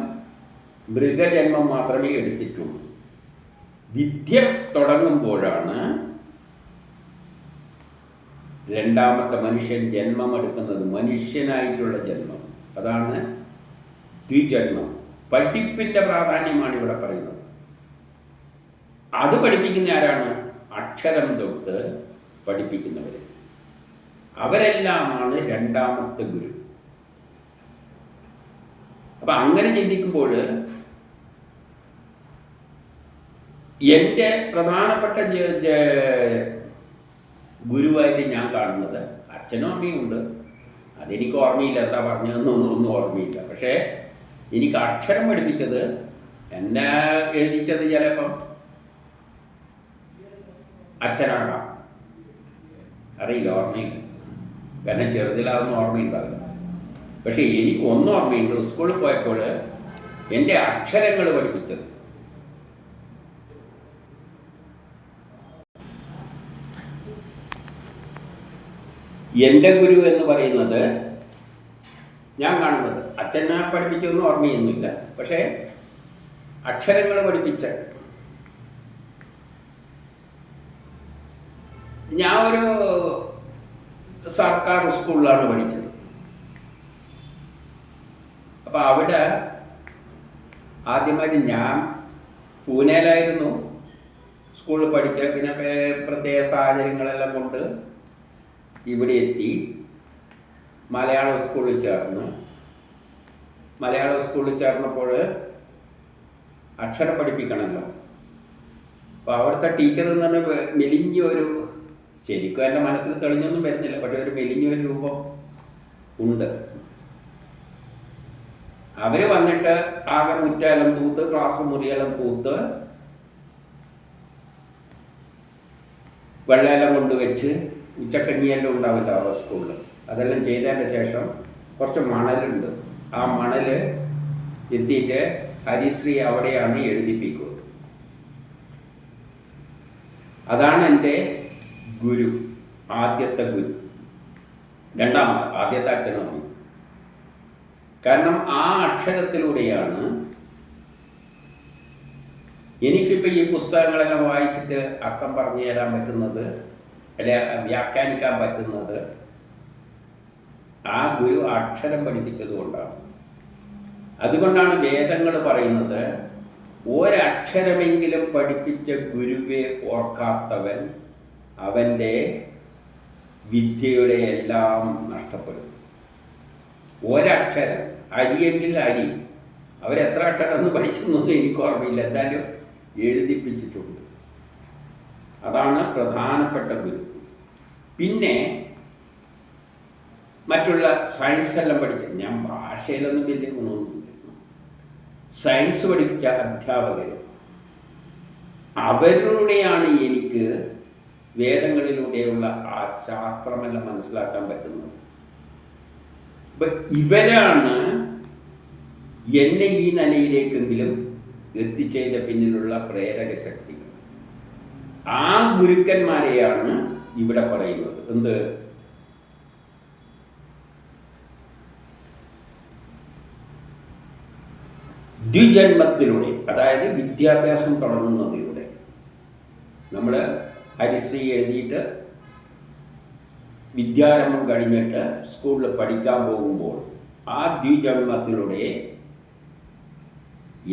മൃഗജന്മം മാത്രമേ എടുത്തിട്ടുള്ളൂ. വിദ്യ തുടങ്ങുമ്പോഴാണ് 2ാമത്തെ മനുഷ്യൻ ജന്മമെടുക്കുന്നത്, മനുഷ്യനായിട്ടുള്ള ജന്മം. അതാണ് ദ്വിജന്മം. പഠിപ്പിൻ്റെ പ്രാധാന്യമാണ് ഇവിടെ പറയുന്നത്. അത് പഠിപ്പിക്കുന്ന ആരാണ്? അക്ഷരം തൊട്ട് പഠിപ്പിക്കുന്നവർ. അവരെല്ലാമാണ് 2ാമത്തെ ഗുരു. അപ്പം അങ്ങനെ ചിന്തിക്കുമ്പോൾ എൻ്റെ പ്രധാനപ്പെട്ട ഗുരുവായിട്ട് ഞാൻ കാണുന്നത് അച്ഛനും അമ്മയും ഉണ്ട്. അതെനിക്ക് ഓർമ്മയില്ല, എന്താ പറഞ്ഞതെന്നൊന്നും ഓർമ്മയില്ല. പക്ഷേ എനിക്ക് അക്ഷരം പഠിപ്പിച്ചത്, എന്നെ എഴുതിച്ചത് ചിലപ്പം അച്ഛനാകാം, അറിയില്ല, ഓർമ്മയില്ല. കാരണം ചെറുതിലതൊന്നും ഓർമ്മയുണ്ടാവില്ല. പക്ഷേ എനിക്കൊന്നും ഓർമ്മയുണ്ട്, സ്കൂളിൽ പോയപ്പോൾ എൻ്റെ അക്ഷരങ്ങൾ പഠിപ്പിച്ചത്. എൻ്റെ ഗുരു എന്ന് പറയുന്നത് ഞാൻ കാണുന്നത്, അച്ഛനെ പഠിപ്പിച്ചൊന്നും ഓർമ്മയൊന്നുമില്ല, പക്ഷേ അക്ഷരങ്ങൾ പഠിപ്പിച്ച, ഞാൻ ഒരു സർക്കാർ സ്കൂളിലാണ് പഠിച്ചത്. അപ്പോൾ അവിടെ ആദ്യമായിട്ട് ഞാൻ പൂനെയിലായിരുന്നു സ്കൂളിൽ പഠിച്ച. പിന്നെ പ്രത്യേക സാഹചര്യങ്ങളെല്ലാം കൊണ്ട് ഇവിടെ എത്തി മലയാളം സ്കൂളിൽ ചേർന്നു. മലയാളം സ്കൂളിൽ ചേർന്നപ്പോൾ അക്ഷരം പഠിപ്പിക്കണമല്ലോ. അപ്പോൾ അവിടുത്തെ ടീച്ചർ എന്ന് പറഞ്ഞാൽ മെലിഞ്ഞൊരു, ശരിക്കും എൻ്റെ മനസ്സിൽ തെളിഞ്ഞൊന്നും വരുന്നില്ല, പക്ഷേ ഒരു മെലിഞ്ഞൊരു രൂപം ഉണ്ട്. അവർ വന്നിട്ട് ആകെ മുറ്റെല്ലാം തൂത്ത്, ക്ലാസ് മുറിയെല്ലാം തൂത്ത്, വെള്ളമെല്ലാം കൊണ്ടുവച്ച്, ഉച്ചക്കഞ്ഞിയെല്ലാം ഉണ്ടാവില്ല ആ സ്കൂളിൽ, അതെല്ലാം ചെയ്തതിൻ്റെ ശേഷം കുറച്ച് മണലുണ്ട്, ആ മണൽ ഇരുത്തിയിട്ട് ഹരിശ്രീ അവിടെയാണ് എഴുതിപ്പിക്കുക. അതാണ് എൻ്റെ ഗുരു, ആദ്യത്തെ ഗുരു. രണ്ടാമത്തെ, ആദ്യത്തെ അച്ഛനും. കാരണം ആ അക്ഷരത്തിലൂടെയാണ് എനിക്കിപ്പോൾ ഈ പുസ്തകങ്ങളെല്ലാം വായിച്ചിട്ട് അർത്ഥം പറഞ്ഞു തരാൻ പറ്റുന്നത്, അല്ലെ വ്യാഖ്യാനിക്കാൻ പറ്റുന്നത്. ആ ഗുരു അക്ഷരം പഠിപ്പിച്ചത് കൊണ്ടാണ്. അതുകൊണ്ടാണ് വേദങ്ങൾ പറയുന്നത്, ഒരക്ഷരമെങ്കിലും പഠിപ്പിച്ച ഗുരുവെ ഓർക്കാത്തവൻ അവൻ്റെ വിദ്യയുടെ എല്ലാം നഷ്ടപ്പെടും. ഒരക്ഷരം, അരിയെങ്കിൽ അരി, അവരെത്ര അക്ഷരം ഒന്ന് പഠിച്ചെന്നൊന്നും എനിക്ക് ഓർമ്മയില്ല, എന്തായാലും എഴുതിപ്പിച്ചിട്ടുണ്ട്. അതാണ് പ്രധാനപ്പെട്ട ഗുരു. പിന്നെ മറ്റുള്ള സയൻസ് എല്ലാം പഠിച്ച, ഞാൻ ഭാഷയിലൊന്നും വലിയ ഗുണമൊന്നുമില്ല, സയൻസ് പഠിപ്പിച്ച അധ്യാപകർ, അവരിലൂടെയാണ് എനിക്ക് വേദങ്ങളിലൂടെയുള്ള ആ ശാസ്ത്രമെല്ലാം മനസ്സിലാക്കാൻ പറ്റുന്നത്. അപ്പം ഇവരാണ് എന്നെ ഈ നിലയിലേക്കെങ്കിലും എത്തിച്ചതിൻ്റെ പിന്നിലുള്ള പ്രേരക ശക്തികൾ. ആ ഗുരുക്കന്മാരെയാണ് ഇവിടെ പറയുന്നത്. എന്ത്? ദ്വിജന്മത്തിലൂടെ, അതായത് വിദ്യാഭ്യാസം തുടങ്ങുന്നതിലൂടെ. നമ്മൾ ഹരിശ്രീ എഴുതിയിട്ട് വിദ്യാരംഭം കഴിഞ്ഞിട്ട് സ്കൂളിൽ പഠിക്കാൻ പോകുമ്പോൾ ആ ദ്വിജന്മത്തിലൂടെ,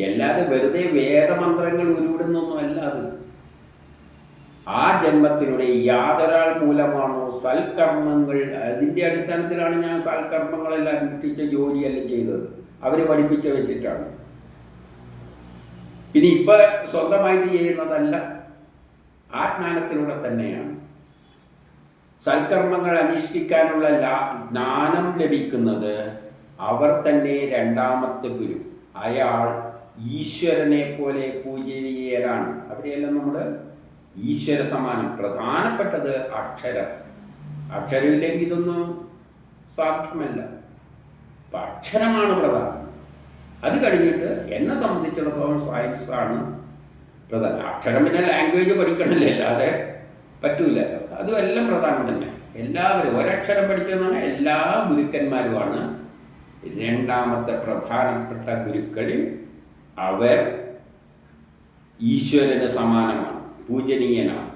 അല്ലാതെ വെറുതെ വേദമന്ത്രങ്ങൾ ഉരുവിടുന്നൊന്നും അല്ലാതെ, ആ ജന്മത്തിലൂടെ യാതൊരാൾ മൂലമാണോ സൽക്കർമ്മങ്ങൾ, അതിൻ്റെ അടിസ്ഥാനത്തിലാണ് ഞാൻ സൽക്കർമ്മങ്ങളെല്ലാം അനുഷ്ഠിച്ച ജോലിയെല്ലാം ചെയ്തത്, അവർ പഠിപ്പിച്ച് വെച്ചിട്ടാണ്. പിന്നെ ഇപ്പം സ്വന്തമായിട്ട് ചെയ്യുന്നതല്ല, ആ ജ്ഞാനത്തിലൂടെ തന്നെയാണ്. സൽക്കർമ്മങ്ങൾ അനുഷ്ഠിക്കാനുള്ള ജ്ഞാനം ലഭിക്കുന്നത് അവർ തന്നെ രണ്ടാമത്തെ ഗുരു. അയാൾ ഈശ്വരനെ പോലെ പൂജനീയരാണ്. അവരെയെല്ലാം നമ്മൾ ഈശ്വര സമാനം. പ്രധാനപ്പെട്ടത് അക്ഷരം. അക്ഷരമില്ലെങ്കിൽ ഇതൊന്നും സാധ്യമല്ല. അപ്പം അക്ഷരമാണ് പ്രധാനം. അത് കഴിഞ്ഞിട്ട് എന്നെ സംബന്ധിച്ചിടത്തോളം സയൻസാണ് പ്രധാനം. അക്ഷരം പിന്നെ ലാംഗ്വേജ് പഠിക്കണമല്ലേ, അല്ലാതെ പറ്റൂലല്ലോ. അതും എല്ലാം പ്രധാനം തന്നെ. എല്ലാവരും ഒരക്ഷരം പഠിച്ചെന്നാണ് എല്ലാ ഗുരുക്കന്മാരുമാണ് രണ്ടാമത്തെ പ്രധാനപ്പെട്ട ഗുരുക്കൾ. അവർ ഈശ്വരന് സമാനമാണ്, പൂജനീയനാണ്.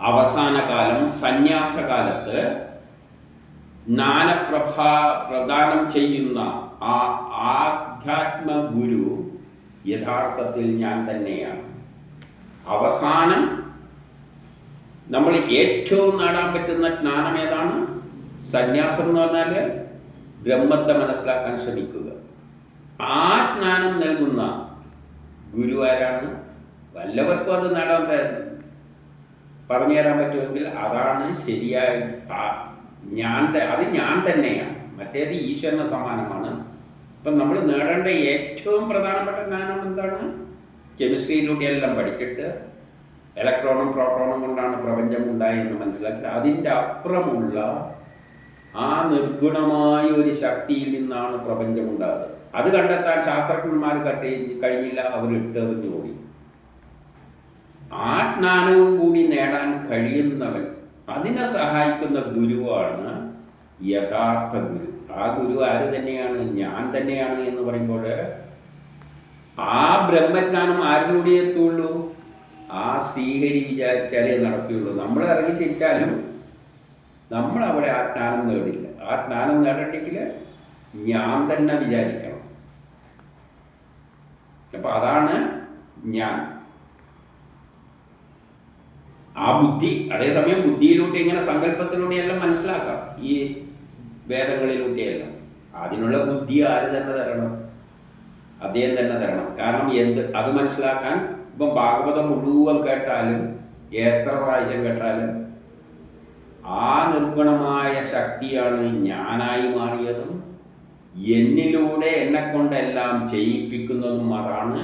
അവസാന കാലം സന്യാസകാലത്ത് പ്രദാനം ചെയ്യുന്ന ആ ആധ്യാത്മ ഗുരു യഥാർത്ഥത്തിൽ ഞാൻ തന്നെയാണ്. അവസാനം നമ്മൾ ഏറ്റവും നേടാൻ പറ്റുന്ന ജ്ഞാനം ഏതാണ്? സന്യാസം എന്ന് പറഞ്ഞാൽ ബ്രഹ്മത്തെ മനസ്സിലാക്കാൻ ശ്രമിക്കുക. ആ ജ്ഞാനം നൽകുന്ന ഗുരുവാരാണ്? വല്ലവർക്കും അത് നേടാൻ പറഞ്ഞു തരാൻ പറ്റുമെങ്കിൽ അതാണ് ശരിയായ അത് ഞാൻ തന്നെയാണ്. മറ്റേത് ഈശ്വരന് സമാനമാണ്. ഇപ്പം നമ്മൾ നേടേണ്ട ഏറ്റവും പ്രധാനപ്പെട്ട ജ്ഞാനം എന്താണ്? കെമിസ്ട്രിയിലൂടെ എല്ലാം പഠിച്ചിട്ട് ഇലക്ട്രോണും പ്രോട്ടോണും കൊണ്ടാണ് പ്രപഞ്ചം ഉണ്ടായെന്ന് മനസ്സിലാക്കി അതിൻ്റെ അപ്പുറമുള്ള ആ നിർഗുണമായ ഒരു ശക്തിയിൽ നിന്നാണ് പ്രപഞ്ചം ഉണ്ടാകുന്നത്. അത് കണ്ടെത്താൻ ശാസ്ത്രജ്ഞന്മാർ കഴിഞ്ഞില്ല, അവർ ഇട്ടെറിഞ്ഞു പോയി. ആ ജ്ഞാനവും കൂടി നേടാൻ കഴിയുന്നവൻ, അതിനെ സഹായിക്കുന്ന ഗുരുവാണ് യഥാർത്ഥ ഗുരു. ആ ഗുരു ആര് തന്നെയാണ്? ഞാൻ തന്നെയാണ് എന്ന് പറയുമ്പോൾ ആ ബ്രഹ്മജ്ഞാനം ആരിലൂടെ എത്തുള്ളൂ? ആ ശ്രീഹരി വിചാരിച്ചാലേ നടക്കുകയുള്ളൂ. നമ്മൾ ഇറങ്ങി തിരിച്ചാലും നമ്മൾ അവിടെ ആ ജ്ഞാനം നേടില്ല. ആ ജ്ഞാനം നേടണമെങ്കിൽ ഞാൻ തന്നെ വിചാരിക്കണം. അപ്പം അതാണ് ഞാൻ. ആ ബുദ്ധി, അതേസമയം ബുദ്ധിയിലൂടെ ഇങ്ങനെ സങ്കല്പത്തിലൂടെയെല്ലാം മനസ്സിലാക്കാം, ഈ വേദങ്ങളിലൂടെയെല്ലാം. അതിനുള്ള ബുദ്ധി ആര് തന്നെ തരണം? അദ്ദേഹം തന്നെ തരണം. കാരണം അത് മനസ്സിലാക്കാൻ ഇപ്പം ഭാഗവതം മുഴുവൻ കേട്ടാലും എത്ര പ്രാവശ്യം കേട്ടാലും ആ നിർഗുണമായ ശക്തിയാണ് ഞാനായി മാറിയതും എന്നിലൂടെ എന്നെക്കൊണ്ടെല്ലാം ചെയ്യിപ്പിക്കുന്നതും. അതാണ്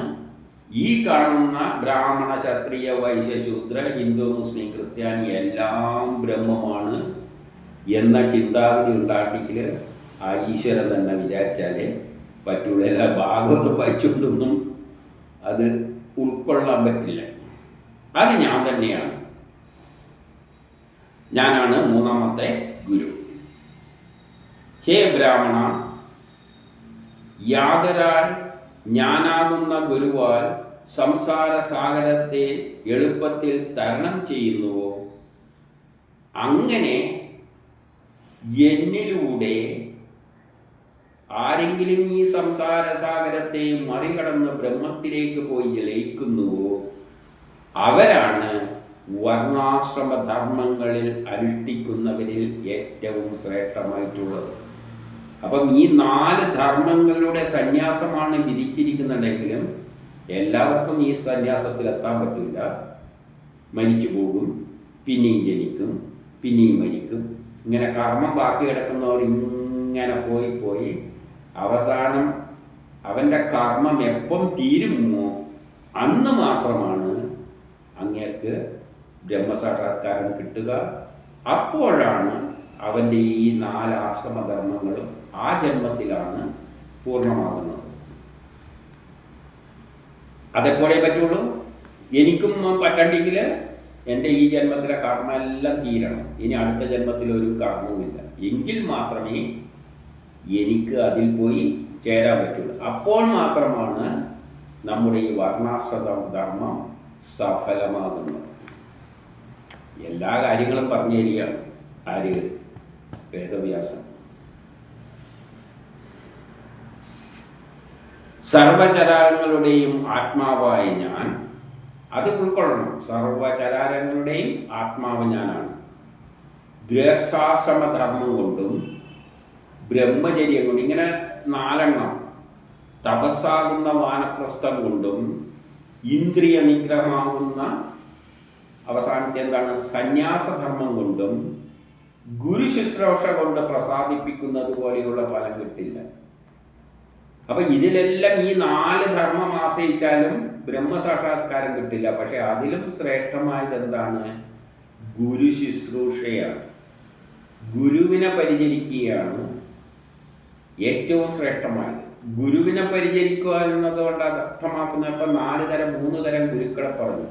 ഈ കാണുന്ന ബ്രാഹ്മണ, ക്ഷത്രിയ, വൈശ്യ, ശൂദ്ര, ഹിന്ദു, മുസ്ലിം, ക്രിസ്ത്യാനി എല്ലാം ബ്രഹ്മമാണ് എന്ന ചിന്താഗതി ഉണ്ടാക്കിയെങ്കിൽ ആ ഈശ്വരൻ തന്നെ വിചാരിച്ചാലേ പറ്റുള്ളൂ. എല്ലാ ഭാഗവതം വായിച്ചുകൊണ്ടൊന്നും അത് ഉൾക്കൊള്ളാൻ പറ്റില്ല. അത് ഞാൻ തന്നെയാണ്. ഞാനാണ് മൂന്നാമത്തെ ഗുരു. ഹേ ബ്രാഹ്മണ, യാതൊരാൾ ഞാനാകുന്ന ഗുരുവാൽ സംസാര സാഗരത്തെ എളുപ്പത്തിൽ തരണം ചെയ്യുന്നുവോ, അങ്ങനെ എന്നിലൂടെ ആരെങ്കിലും ഈ സംസാര സാഗരത്തെ മറികടന്ന് ബ്രഹ്മത്തിലേക്ക് പോയി ലയിക്കുന്നുവോ, അവരാണ് വർണ്ണാശ്രമ ധർമ്മങ്ങളിൽ അനുഷ്ഠിക്കുന്നവരിൽ ഏറ്റവും ശ്രേഷ്ഠമായിട്ടുള്ളത്. അപ്പം ഈ 4 ധർമ്മങ്ങളുടെ സന്യാസമാണ് വിധിച്ചിരിക്കുന്നുണ്ടെങ്കിലും എല്ലാവർക്കും ഈ സന്യാസത്തിലെത്താൻ പറ്റില്ല. മരിച്ചു പോകും, പിന്നെയും ജനിക്കും, പിന്നെയും മരിക്കും. ഇങ്ങനെ കർമ്മം ബാക്കി കിടക്കുന്നവർ ഇങ്ങനെ പോയി അവസാനം അവൻ്റെ കർമ്മം എപ്പം തീരുമോ അന്ന് മാത്രമാണ് അങ്ങേർക്ക് ബ്രഹ്മസാക്ഷാത്കാരം കിട്ടുക. അപ്പോഴാണ് അവൻ്റെ ഈ 4 ആശ്രമധർമ്മങ്ങളും ആ ജന്മത്തിലാണ് പൂർണ്ണമാകുന്നത്. അതെപ്പോഴേ പറ്റുള്ളൂ? എനിക്കും പറ്റണ്ടെങ്കിൽ എൻ്റെ ഈ ജന്മത്തിലെ കർമ്മം എല്ലാം തീരണം, ഇനി അടുത്ത ജന്മത്തിൽ ഒരു കർമ്മവുമില്ല, എങ്കിൽ മാത്രമേ എനിക്ക് അതിൽ പോയി ചേരാൻ പറ്റുള്ളൂ. അപ്പോൾ മാത്രമാണ് നമ്മുടെ ഈ വർണ്ണാശ്രമ ധർമ്മം സഫലമാകുന്നത്. എല്ലാ കാര്യങ്ങളും പറഞ്ഞു തരികയാണ് ആര്? വേദവ്യാസൻ. സർവചരാചരങ്ങളുടെയും ആത്മാവായ ഞാൻ, അത് ഉൾക്കൊള്ളണം. സർവചരാചരങ്ങളുടെയും ആത്മാവ് ഞാനാണ്. ഗൃഹസ്ഥാശ്രമധർമ്മം കൊണ്ടും ബ്രഹ്മചര്യം കൊണ്ടും, ഇങ്ങനെ 4 തപസ്സാകുന്ന വാനപ്രസ്ഥം കൊണ്ടും, ഇന്ദ്രിയ നിഗ്രഹമാകുന്ന അവസാനത്തെ എന്താണ് സന്യാസധർമ്മം കൊണ്ടും, ഗുരു ശുശ്രൂഷ കൊണ്ട് പ്രസാദിപ്പിക്കുന്നത് പോലെയുള്ള ഫലം കിട്ടില്ല. അപ്പം ഇതിലെല്ലാം ഈ 4 ധർമ്മം ആശ്രയിച്ചാലും ബ്രഹ്മസാക്ഷാത്കാരം കിട്ടില്ല. പക്ഷെ അതിലും ശ്രേഷ്ഠമായത് എന്താണ്? ഗുരു ശുശ്രൂഷയാണ്. ഗുരുവിനെ പരിചരിക്കുകയാണ് ഏറ്റവും ശ്രേഷ്ഠമായത്. ഗുരുവിനെ പരിചരിക്കുക എന്നതുകൊണ്ട് അത് അർത്ഥമാക്കുന്ന ഇപ്പം 3 തരം ഗുരുക്കളെ പറഞ്ഞു.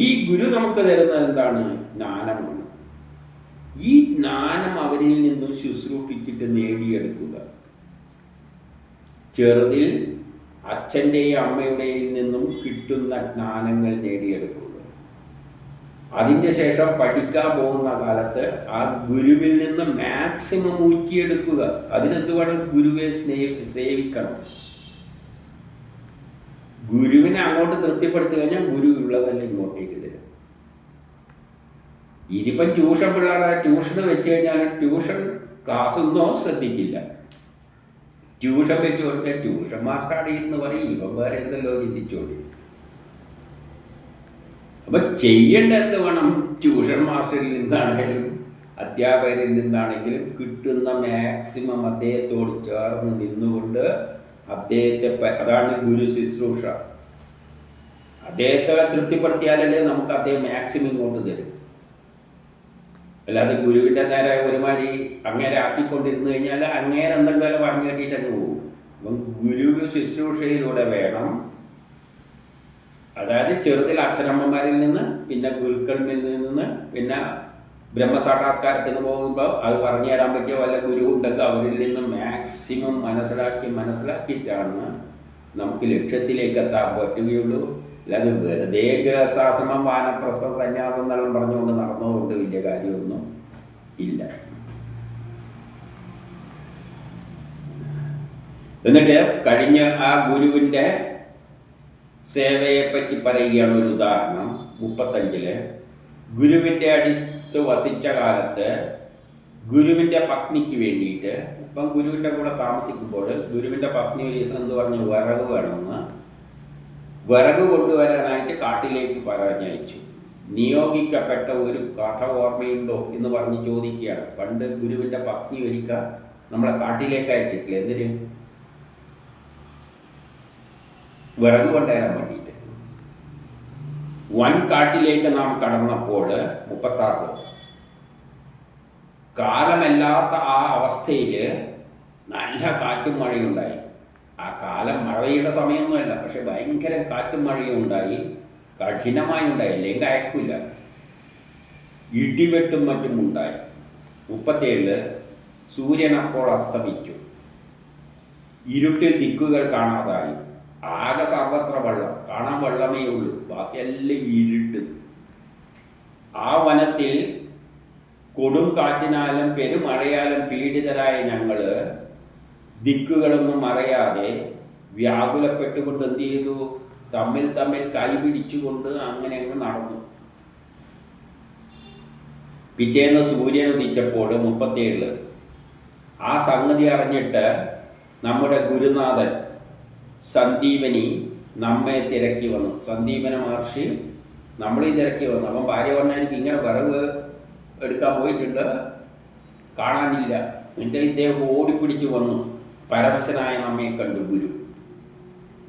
ഈ ഗുരു നമുക്ക് തരുന്നത് എന്താണ്? ജ്ഞാനമാണ്. ഈ ജ്ഞാനം അവരിൽ നിന്നും ശുശ്രൂഷിച്ചിട്ട് നേടിയെടുക്കുക. ചെറുതിൽ അച്ഛൻ്റെയും അമ്മയുടെയും നിന്നും കിട്ടുന്ന ജ്ഞാനങ്ങൾ നേടിയെടുക്കുക. അതിൻ്റെ ശേഷം പഠിക്കാൻ പോകുന്ന കാലത്ത് ആ ഗുരുവിൽ നിന്ന് മാക്സിമം ഊറ്റിയെടുക്കുക. അതിനെന്തുവാണ്? ഗുരുവെ സേവിക്കണം. ഗുരുവിനെ അങ്ങോട്ട് തൃപ്തിപ്പെടുത്തി കഴിഞ്ഞാൽ ഗുരു ഉള്ളതല്ല ഇങ്ങോട്ടേക്ക് തരും. ഇതിപ്പം ട്യൂഷൻ പിള്ളേരെ ട്യൂഷന് വെച്ച് കഴിഞ്ഞാൽ ട്യൂഷൻ ക്ലാസ്സൊന്നും ശ്രദ്ധിക്കില്ല. ട്യൂഷൻ വെച്ച് കൊടുത്താൽ ട്യൂഷൻ മാസ്റ്റർ അടിയിരുന്ന് പറയും, ഇവൻ വേറെ എന്തെല്ലോ ചിന്തിച്ചോളി. അപ്പം ചെയ്യേണ്ട എന്ത് വേണം? ട്യൂഷൻ മാസ്റ്ററിൽ നിന്നാണെങ്കിലും അധ്യാപകരിൽ നിന്നാണെങ്കിലും കിട്ടുന്ന മാക്സിമം അദ്ദേഹത്തോട് ചേർന്ന് നിന്നുകൊണ്ട് അദ്ദേഹത്തെ, അതാണ് ഗുരു ശുശ്രൂഷ. അദ്ദേഹത്തെ തൃപ്തിപ്പെടുത്തിയാലല്ലേ നമുക്ക് അദ്ദേഹം മാക്സിമം ഇങ്ങോട്ട് തരും. അല്ലാതെ ഗുരുവിൻ്റെ നേരെ ഒരുമാതിരി അങ്ങേരെ ആക്കിക്കൊണ്ടിരുന്നു കഴിഞ്ഞാൽ അങ്ങേരെ എന്തെങ്കിലും പറഞ്ഞു കേട്ടിട്ട് അങ്ങ് പോകും. അപ്പം ഗുരു ശുശ്രൂഷയിലൂടെ വേണം, അതായത് ചെറുതിൽ അച്ഛനമ്മമാരിൽ നിന്ന്, പിന്നെ ഗുരുക്കളിൽ നിന്ന്, പിന്നെ ബ്രഹ്മസാക്ഷാത്കാരത്തിന് പോകുമ്പോൾ അത് പറഞ്ഞു തരാൻ പറ്റിയ വല്ല ഗുരു ഉണ്ടെങ്കിൽ അവരിൽ നിന്ന് മാക്സിമം മനസ്സിലാക്കിയിട്ടാണ് നമുക്ക് ലക്ഷ്യത്തിലേക്ക് എത്താൻ പറ്റുകയുള്ളൂ. അല്ലാതെ വെറുതെ ഗ്രഹസ്ഥാശ്രമം, വാനപ്രസ്ഥം, സന്യാസം എന്നെല്ലാം പറഞ്ഞുകൊണ്ട് നടന്നതുകൊണ്ട് വലിയ കാര്യമൊന്നും ഇല്ല. എന്നിട്ട് കഴിഞ്ഞ ആ ഗുരുവിൻ്റെ സേവയെപ്പറ്റി പറയുകയാണ് ഒരു ഉദാഹരണം. 35 ഗുരുവിൻ്റെ അടുത്ത് വസിച്ച കാലത്ത് ഗുരുവിൻ്റെ പത്നിക്ക് വേണ്ടിയിട്ട്, ഇപ്പം ഗുരുവിൻ്റെ കൂടെ താമസിക്കുമ്പോൾ ഗുരുവിൻ്റെ പത്നി ഒരു ദിവസം എന്ത് പറഞ്ഞു? വിറക് വേണമെന്ന്. വിറക് കൊണ്ടുവരാനായിട്ട് കാട്ടിലേക്ക് പറഞ്ഞയച്ചു. നിയോഗിക്കപ്പെട്ട ഒരു കഥ ഓർമ്മയുണ്ടോ എന്ന് പറഞ്ഞ് ചോദിക്കുകയാണ്. പണ്ട് ഗുരുവിൻ്റെ പത്നി ഒരിക്കൽ നമ്മളെ കാട്ടിലേക്ക് അയച്ചിട്ടില്ല. എന്തിന്? വിറക് കൊണ്ടുവരാൻ വേണ്ടിയിട്ട്. വൻ കാട്ടിലേക്ക് നാം കടന്നപ്പോൾ 36 കാലമല്ലാത്ത ആ അവസ്ഥയിൽ നല്ല കാറ്റും മഴയുണ്ടായി. ആ കാലം മഴയുടെ സമയമൊന്നുമല്ല, പക്ഷെ ഭയങ്കര കാറ്റും മഴയും ഉണ്ടായി, കഠിനമായി ഉണ്ടായി, അല്ലെങ്കിൽ അയക്കില്ല. ഇടിവെട്ടും മറ്റും ഉണ്ടായി. 37 സൂര്യൻ അപ്പോൾ അസ്തമിച്ചു. ഇരുട്ടിൽ ദിക്കുകൾ കാണാതായി. ആകെ സർവത്ര വെള്ളം, കാണാൻ വെള്ളമേ ഉള്ളൂ, ബാക്കിയെല്ലാം ഇരുട്ട്. ആ വനത്തിൽ കൊടും കാറ്റിനാലും പെരുമഴയാലും പീഡിതരായ ഞങ്ങൾ ദിക്കുകളൊന്നും അറിയാതെ വ്യാകുലപ്പെട്ടുകൊണ്ട് എന്ത് ചെയ്തു? തമ്മിൽ കൈപിടിച്ചുകൊണ്ട് അങ്ങനെ അങ്ങ് നടന്നു. പിറ്റേന്ന് സൂര്യൻ ഉദിച്ചപ്പോൾ 37 ആ സംഗതി അറിഞ്ഞിട്ട് നമ്മുടെ ഗുരുനാഥൻ സന്ദീപനി നമ്മെ തിരക്കി വന്നു. സന്ദീപന മഹർഷി നമ്മളീ തിരക്കി വന്നു. അപ്പം ഭാര്യ പറഞ്ഞാൽ എനിക്ക് ഇങ്ങനെ വിറക് എടുക്കാൻ പോയിട്ടുണ്ട്, കാണാനില്ല. എന്നിട്ട് ഇദ്ദേഹം ഓടിപ്പിടിച്ച് വന്നു. പരവശനായ നമ്മെ കണ്ടു ഗുരു.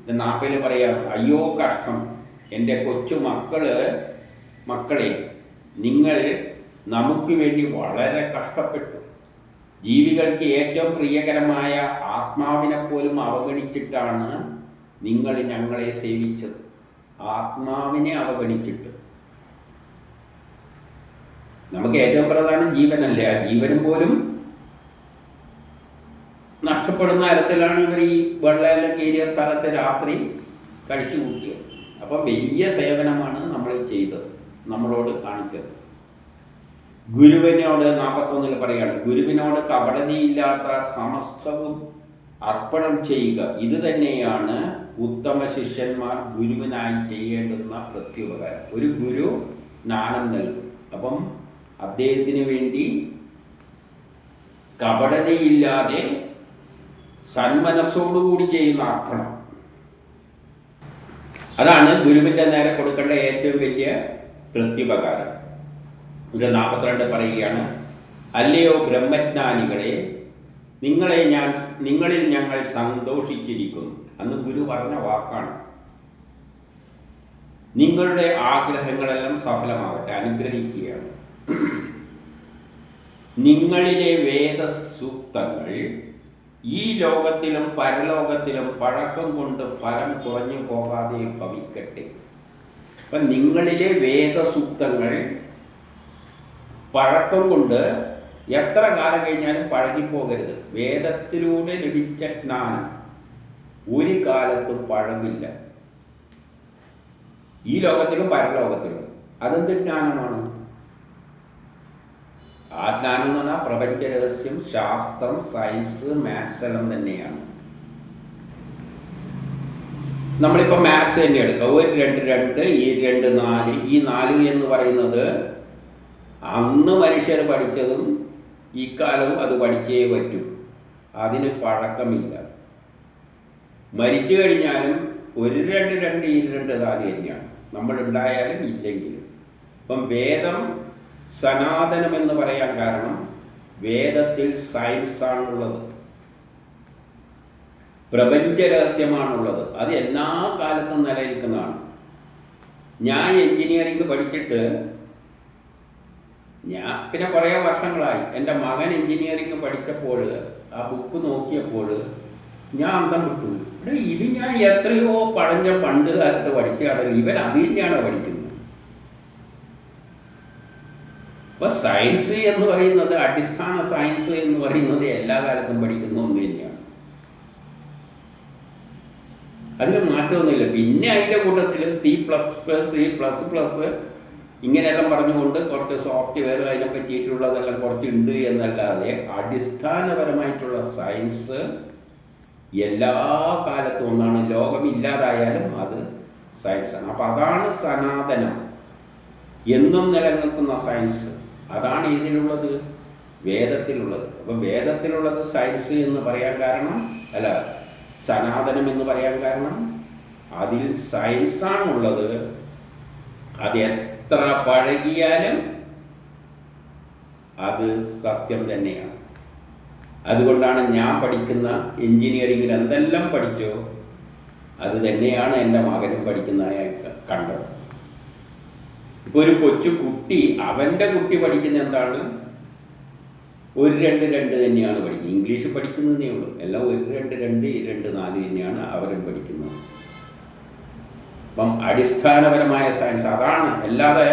40 പറയാം, അയ്യോ കഷ്ടം, എൻ്റെ കൊച്ചു മക്കളെ, നിങ്ങൾ നമുക്ക് വേണ്ടി വളരെ കഷ്ടപ്പെട്ടു. ജീവികൾക്ക് ഏറ്റവും പ്രിയകരമായ ആത്മാവിനെ പോലും അവഗണിച്ചിട്ടാണ് നിങ്ങൾ ഞങ്ങളെ സേവിച്ചത്. ആത്മാവിനെ അവഗണിച്ചിട്ട്. നമുക്ക് ഏറ്റവും പ്രധാനം ജീവനല്ലേ? ആ ജീവനും പോലും നഷ്ടപ്പെടുന്ന തരത്തിലാണ് ഇവർ ഈ വെള്ളമെല്ലാം കയറിയ സ്ഥലത്ത് രാത്രി കഴിച്ചു കൂട്ടിയത്. അപ്പം വലിയ സേവനമാണ് നമ്മൾ ചെയ്തത്, നമ്മളോട് കാണിച്ചത്. ഗുരുവിനോട് 41 പറയാണ്, ഗുരുവിനോട് കപടതയില്ലാത്ത സമസ്തവും അർപ്പണം ചെയ്യുക. ഇത് തന്നെയാണ് ഉത്തമ ശിഷ്യന്മാർ ഗുരുവിനായി ചെയ്യേണ്ടുന്ന പ്രത്യുപകാരം. ഒരു ഗുരു ജ്ഞാനം നൽകും. അപ്പം അദ്ദേഹത്തിന് വേണ്ടി കപടതയില്ലാതെ സന്മനസ്സോടുകൂടി ചെയ്യുന്ന അർപ്പണം, അതാണ് ഗുരുവിൻ്റെ നേരെ കൊടുക്കേണ്ട ഏറ്റവും വലിയ പ്രത്യുപകാരം. 42 പറയുകയാണ്, അല്ലയോ ബ്രഹ്മജ്ഞാനികളെ, നിങ്ങളിൽ ഞങ്ങൾ സന്തോഷിച്ചിരിക്കുന്നു. അന്ന് ഗുരു പറഞ്ഞ വാക്കാണ്. നിങ്ങളുടെ ആഗ്രഹങ്ങളെല്ലാം സഫലമാകട്ടെ, അനുഗ്രഹിക്കുകയാണ്. നിങ്ങളിലെ വേദസൂക്തങ്ങൾ ഈ ലോകത്തിലും പരലോകത്തിലും പഴക്കം കൊണ്ട് ഫലം കുറഞ്ഞു പോകാതെ ഭവിക്കട്ടെ. അപ്പം നിങ്ങളിലെ വേദസൂക്തങ്ങൾ പഴക്കം കൊണ്ട് എത്ര കാലം കഴിഞ്ഞാലും പഴകിപ്പോകരുത്. വേദത്തിലൂടെ ലഭിച്ച ജ്ഞാനം ഒരു കാലത്തും പഴകില്ല, ഈ ലോകത്തിലും പരലോകത്തിലും. അതെന്ത് ജ്ഞാനമാണ്? ആ ജ്ഞാനം എന്ന് പറഞ്ഞാൽ പ്രപഞ്ച രഹസ്യം, ശാസ്ത്രം, സയൻസ്, മാത്സ് എല്ലാം തന്നെയാണ്. നമ്മളിപ്പോൾ മാത്സ് തന്നെ എടുക്കുക. 1 2 2, ഈ 2 4. ഈ 4 എന്ന് പറയുന്നത് അന്ന് മനുഷ്യർ പഠിച്ചതും ഈ കാലവും അത് പഠിച്ചേ പറ്റൂ. അതിന് പഴക്കമില്ല. മരിച്ചു കഴിഞ്ഞാലും ഒരു രണ്ട് ഇരുണ്ട് താല് തന്നെയാണ്, നമ്മളുണ്ടായാലും ഇല്ലെങ്കിലും. ഇപ്പം വേദം സനാതനമെന്ന് പറയാൻ കാരണം വേദത്തിൽ സയൻസാണുള്ളത്, പ്രപഞ്ച രഹസ്യമാണുള്ളത്. അത് എല്ലാ കാലത്തും നിലനിൽക്കുന്നതാണ്. ഞാൻ എൻജിനീയറിംഗ് പഠിച്ചിട്ട് പിന്നെ കുറേ വർഷങ്ങളായി. എൻ്റെ മകൻ എൻജിനീയറിംഗ് പഠിച്ചപ്പോൾ ആ ബുക്ക് നോക്കിയപ്പോൾ ഞാൻ അന്തം വിട്ടു. ഇത് ഞാൻ എത്രയോ പണ്ട് കാലത്ത് പഠിച്ചാണ്, ഇവൻ അത് തന്നെയാണ് പഠിക്കുന്നത്. അപ്പോൾ സയൻസ് എന്ന് പറയുന്നത്, അടിസ്ഥാന സയൻസ് എന്ന് പറയുന്നത് എല്ലാ കാലത്തും പഠിക്കുന്ന ഒന്ന് തന്നെയാണ്. അതിന് മാറ്റമൊന്നുമില്ല. പിന്നെ അതിൻ്റെ കൂട്ടത്തിൽ C++, ഇങ്ങനെയെല്ലാം പറഞ്ഞുകൊണ്ട് കുറച്ച് സോഫ്റ്റ്വെയർ അതിനെ പറ്റിയിട്ടുള്ളതെല്ലാം കുറച്ചുണ്ട് എന്നല്ലാതെ അടിസ്ഥാനപരമായിട്ടുള്ള സയൻസ് എല്ലാ കാലത്തും ഒന്നാണ്. ലോകമില്ലാതായാലും അത് സയൻസാണ്. അപ്പം അതാണ് സനാതനം, എന്നും നിലനിൽക്കുന്ന സയൻസ്. അതാണ് ഇതിലുള്ളത്, വേദത്തിലുള്ളത്. അപ്പം വേദത്തിലുള്ളത് സയൻസ് എന്ന് പറയാൻ കാരണം, അല്ല സനാതനം എന്ന് പറയാൻ കാരണം അതിൽ സയൻസാണുള്ളത്. അത് എത്ര പഴകിയാലും അത് സത്യം തന്നെയാണ്. അതുകൊണ്ടാണ് ഞാൻ പഠിക്കുന്ന എൻജിനീയറിങ്ങിൽ എന്തെല്ലാം പഠിച്ചോ അത് തന്നെയാണ് എൻ്റെ മകനും പഠിക്കുന്നതായി കണ്ടത്. ഇപ്പോൾ ഒരു കൊച്ചു കുട്ടി, അവൻ്റെ കുട്ടി പഠിക്കുന്ന എന്താണ്, ഒരു രണ്ട് തന്നെയാണ് പഠിക്കുന്നത്. ഇംഗ്ലീഷ് പഠിക്കുന്നതേ ഉള്ളൂ. എല്ലാം ഒരു രണ്ട് 4 തന്നെയാണ് അവരും പഠിക്കുന്നത്. അപ്പം അടിസ്ഥാനപരമായ സയൻസ് അതാണ്. അല്ലാതെ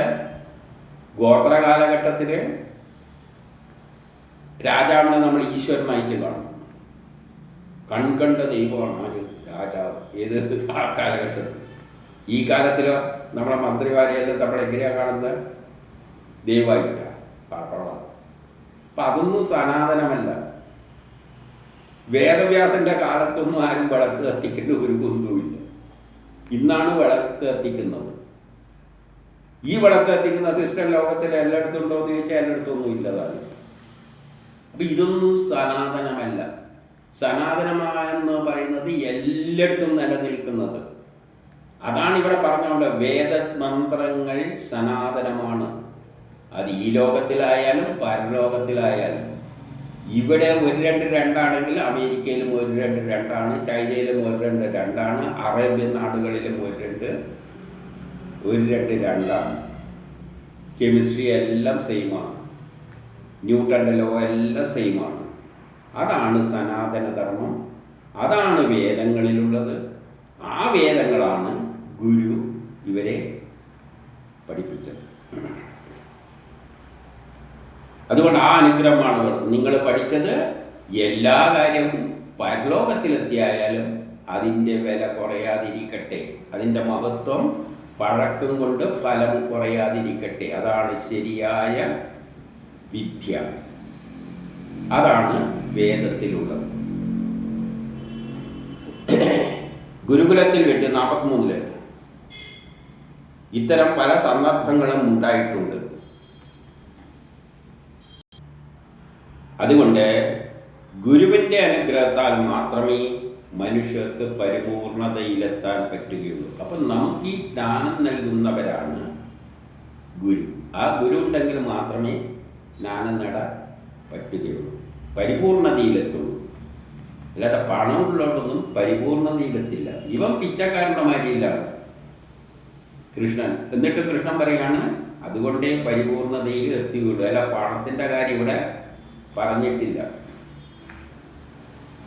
ഗോത്ര കാലഘട്ടത്തിൽ രാജാവിനെ നമ്മൾ ഈശ്വരനായിട്ട് കാണും. കൺകണ്ട ദൈവമാണ് ഒരു രാജാവ്. ഏത് ആ കാലഘട്ടത്തിൽ. ഈ കാലത്തിലോ നമ്മളെ മന്ത്രിമാരെയെല്ലാം നമ്മളെങ്ങനെയാണ് കാണുന്നത്, ദൈവമായിട്ടാണ്, പാപ്പളമാണ്. അപ്പം അതൊന്നും സനാതനമല്ല. വേദവ്യാസൻ്റെ കാലത്തൊന്നും ആരും വിളക്ക് കത്തിക്കുന്ന ഒരു കുന്തവുമില്ല. ഇന്നാണ് വിളക്ക് കത്തിക്കുന്നത്. ഈ വിളക്ക് കത്തിക്കുന്ന സിസ്റ്റം ലോകത്തിൽ എല്ലായിടത്തും ഉണ്ടോ എന്ന് ചോദിച്ചാൽ എല്ലായിടത്തൊന്നും ഇല്ലതാണ്. അപ്പം ഇതൊന്നും സനാതനമല്ല. സനാതനമായെന്ന് പറയുന്നത് എല്ലായിടത്തും നിലനിൽക്കുന്നത്. അതാണ് ഇവിടെ പറഞ്ഞുകൊണ്ട് വേദമന്ത്രങ്ങൾ സനാതനമാണ്. അത് ഈ ലോകത്തിലായാലും പരലോകത്തിലായാലും. ഇവിടെ ഒരു രണ്ടാണെങ്കിൽ അമേരിക്കയിലും ഒരു രണ്ടാണ്, ചൈനയിലും ഒരു രണ്ടാണ്, അറേബ്യൻ നാടുകളിലും ഒരു രണ്ടാണ്. കെമിസ്ട്രി എല്ലാം സെയിമാണ്, ന്യൂട്ടൻ്റെ ലോ എല്ലാം സെയിമാണ്. അതാണ് സനാതനധർമ്മം, അതാണ് വേദങ്ങളിലുള്ളത്. ആ വേദങ്ങളാണ് ഗുരു ഇവരെ പഠിപ്പിച്ചത്. അതുകൊണ്ട് ആ അനുഗ്രഹമാണ് നിങ്ങൾ പഠിച്ചത്. എല്ലാ കാര്യവും പരലോകത്തിലെത്തിയായാലും അതിൻ്റെ വില കുറയാതിരിക്കട്ടെ, അതിൻ്റെ മഹത്വം പഴക്കം കൊണ്ട് ഫലം കുറയാതിരിക്കട്ടെ. അതാണ് ശരിയായ വിദ്യ, അതാണ് വേദത്തിലുള്ളത്. ഗുരുകുലത്തിൽ വെച്ച് 43 ഇത്തരം പല സന്ദർഭങ്ങളും ഉണ്ടായിട്ടുണ്ട്. അതുകൊണ്ട് ഗുരുവിൻ്റെ അനുഗ്രഹത്താൽ മാത്രമേ മനുഷ്യർക്ക് പരിപൂർണതയിലെത്താൻ പറ്റുകയുള്ളൂ. അപ്പം നമുക്ക് ഈ ജ്ഞാനം നൽകുന്നവരാണ് ഗുരു. ആ ഗുരു ഉണ്ടെങ്കിൽ മാത്രമേ ജ്ഞാനം നേടാൻ പറ്റുകയുള്ളൂ, പരിപൂർണതയിലെത്തുള്ളൂ. അല്ലാതെ പണമുള്ളതൊന്നും പരിപൂർണതയിലെത്തില്ല. ഇവൻ പിച്ചക്കാരൻ്റെ മാതിരിയിലാണ് കൃഷ്ണൻ. എന്നിട്ട് കൃഷ്ണൻ പറയാണ് അതുകൊണ്ടേ പരിപൂർണതയിൽ എത്തിയുള്ളൂ. അല്ല, പണത്തിൻ്റെ കാര്യം ഇവിടെ പറഞ്ഞിട്ടില്ല.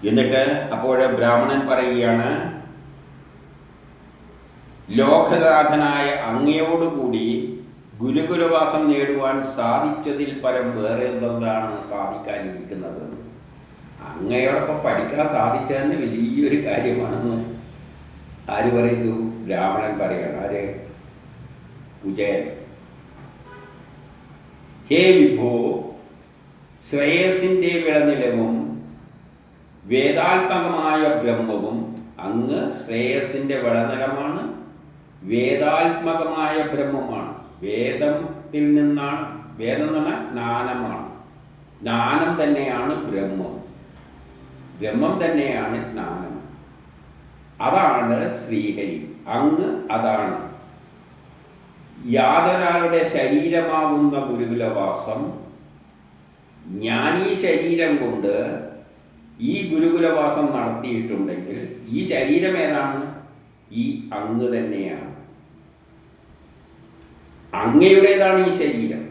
എന്നിട്ട് അപ്പോൾ ബ്രാഹ്മണൻ പറയുകയാണ്, ലോകനാഥനായ അങ്ങയോടുകൂടി ഗുരുകുലവാസം നേടുവാൻ സാധിച്ചതിൽ പരം വേറെ എന്താണ് സാധിക്കാനിരിക്കുന്നത്? അങ്ങയോടൊപ്പം പഠിക്കാൻ സാധിച്ചതെന്ന് വലിയൊരു കാര്യമാണെന്ന് ആര് പറയുന്നു? ബ്രാഹ്മണൻ പറയണം. ആര്? കുചേരൻ. ഹേ വിഭോ, ശ്രേയസിൻ്റെ വിളനിലവും വേദാത്മകമായ ബ്രഹ്മവും. അങ്ങ് ശ്രേയസിൻ്റെ വിളനിലമാണ്, വേദാത്മകമായ ബ്രഹ്മമാണ്. വേദത്തിൽ നിന്നാണ്, വേദം എന്ന് പറഞ്ഞാൽ ജ്ഞാനമാണ്. ജ്ഞാനം തന്നെയാണ് ബ്രഹ്മം, ബ്രഹ്മം തന്നെയാണ് ജ്ഞാനം. അതാണ് ശ്രീഹരി. അങ്ങ് അതാണ്. യാതൊരാളുടെ ശരീരമാകുന്ന ഗുരുകുലവാസം ഞാൻ ഈ ശരീരം കൊണ്ട് ഈ ഗുരുകുലവാസം നടത്തിയിട്ടുണ്ടെങ്കിൽ ഈ ശരീരം ഏതാണ്? ഈ അങ്ങ് തന്നെയാണ്. അങ്ങയുടേതാണ് ഈ ശരീരം.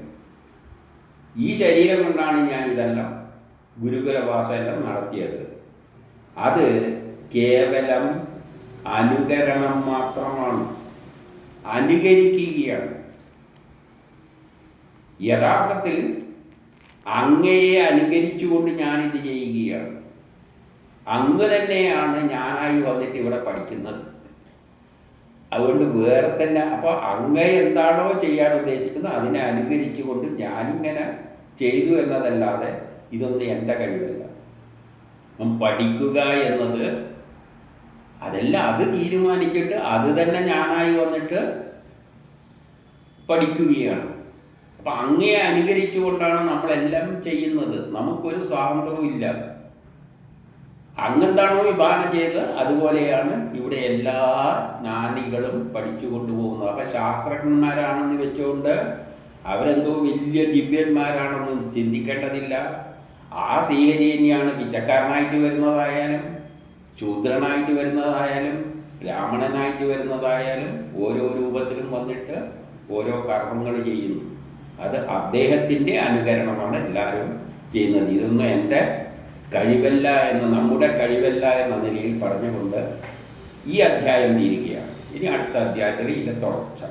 ഈ ശരീരം കൊണ്ടാണ് ഞാൻ ഇതെല്ലാം ഗുരുകുലവാസം എല്ലാം നടത്തിയത്. അത് കേവലം അനുകരണം മാത്രമാണ്, അനുകരിക്കുകയാണ്. യഥാർത്ഥത്തിൽ അങ്ങയെ അനുകരിച്ചുകൊണ്ട് ഞാനിത് ചെയ്യുകയാണ്. അങ്ങ് തന്നെയാണ് ഞാനായി വന്നിട്ട് ഇവിടെ പഠിക്കുന്നത്. അതുകൊണ്ട് വേറെ തന്നെ. അപ്പോൾ അങ്ങയെ എന്താണോ ചെയ്യാൻ ഉദ്ദേശിക്കുന്നത് അതിനെ അനുകരിച്ചുകൊണ്ട് ഞാനിങ്ങനെ ചെയ്തു എന്നതല്ലാതെ ഇതൊന്നും എൻ്റെ കഴിവല്ല. പഠിക്കുക എന്നത് അതെല്ലാം അത് തീരുമാനിച്ചിട്ട് അത് തന്നെ ഞാനായി വന്നിട്ട് പഠിക്കുകയാണ്. അപ്പം അങ്ങയെ അനുകരിച്ചുകൊണ്ടാണ് നമ്മളെല്ലാം ചെയ്യുന്നത്. നമുക്കൊരു സ്വാതന്ത്ര്യവും ഇല്ല. അങ്ങെന്താണോ വിഭാവനം ചെയ്ത് അതുപോലെയാണ് ഇവിടെ എല്ലാ ജ്ഞാനികളും പഠിച്ചു കൊണ്ടുപോകുന്നത്. അപ്പം ശാസ്ത്രജ്ഞന്മാരാണെന്ന് വെച്ചുകൊണ്ട് അവരെന്തോ വലിയ ദിവ്യന്മാരാണെന്ന് ചിന്തിക്കേണ്ടതില്ല. ആ ശ്രീഹരി തന്നെയാണ് പിച്ചക്കാരനായിട്ട് വരുന്നതായാലും ശൂദ്രനായിട്ട് വരുന്നതായാലും ബ്രാഹ്മണനായിട്ട് വരുന്നതായാലും ഓരോ രൂപത്തിലും വന്നിട്ട് ഓരോ കർമ്മങ്ങൾ ചെയ്യുന്നു. അത് അദ്ദേഹത്തിൻ്റെ അനുകരണമാണ് എല്ലാവരും ചെയ്യുന്നത്. ഇതൊന്നും എൻ്റെ കഴിവല്ല എന്ന്, നമ്മുടെ കഴിവല്ല എന്ന നിലയിൽ പറഞ്ഞുകൊണ്ട് ഈ അധ്യായം തീരുകയാണ്. ഇനി അടുത്ത അധ്യായത്തിൽ ഇതിൻ്റെ തുടർച്ച.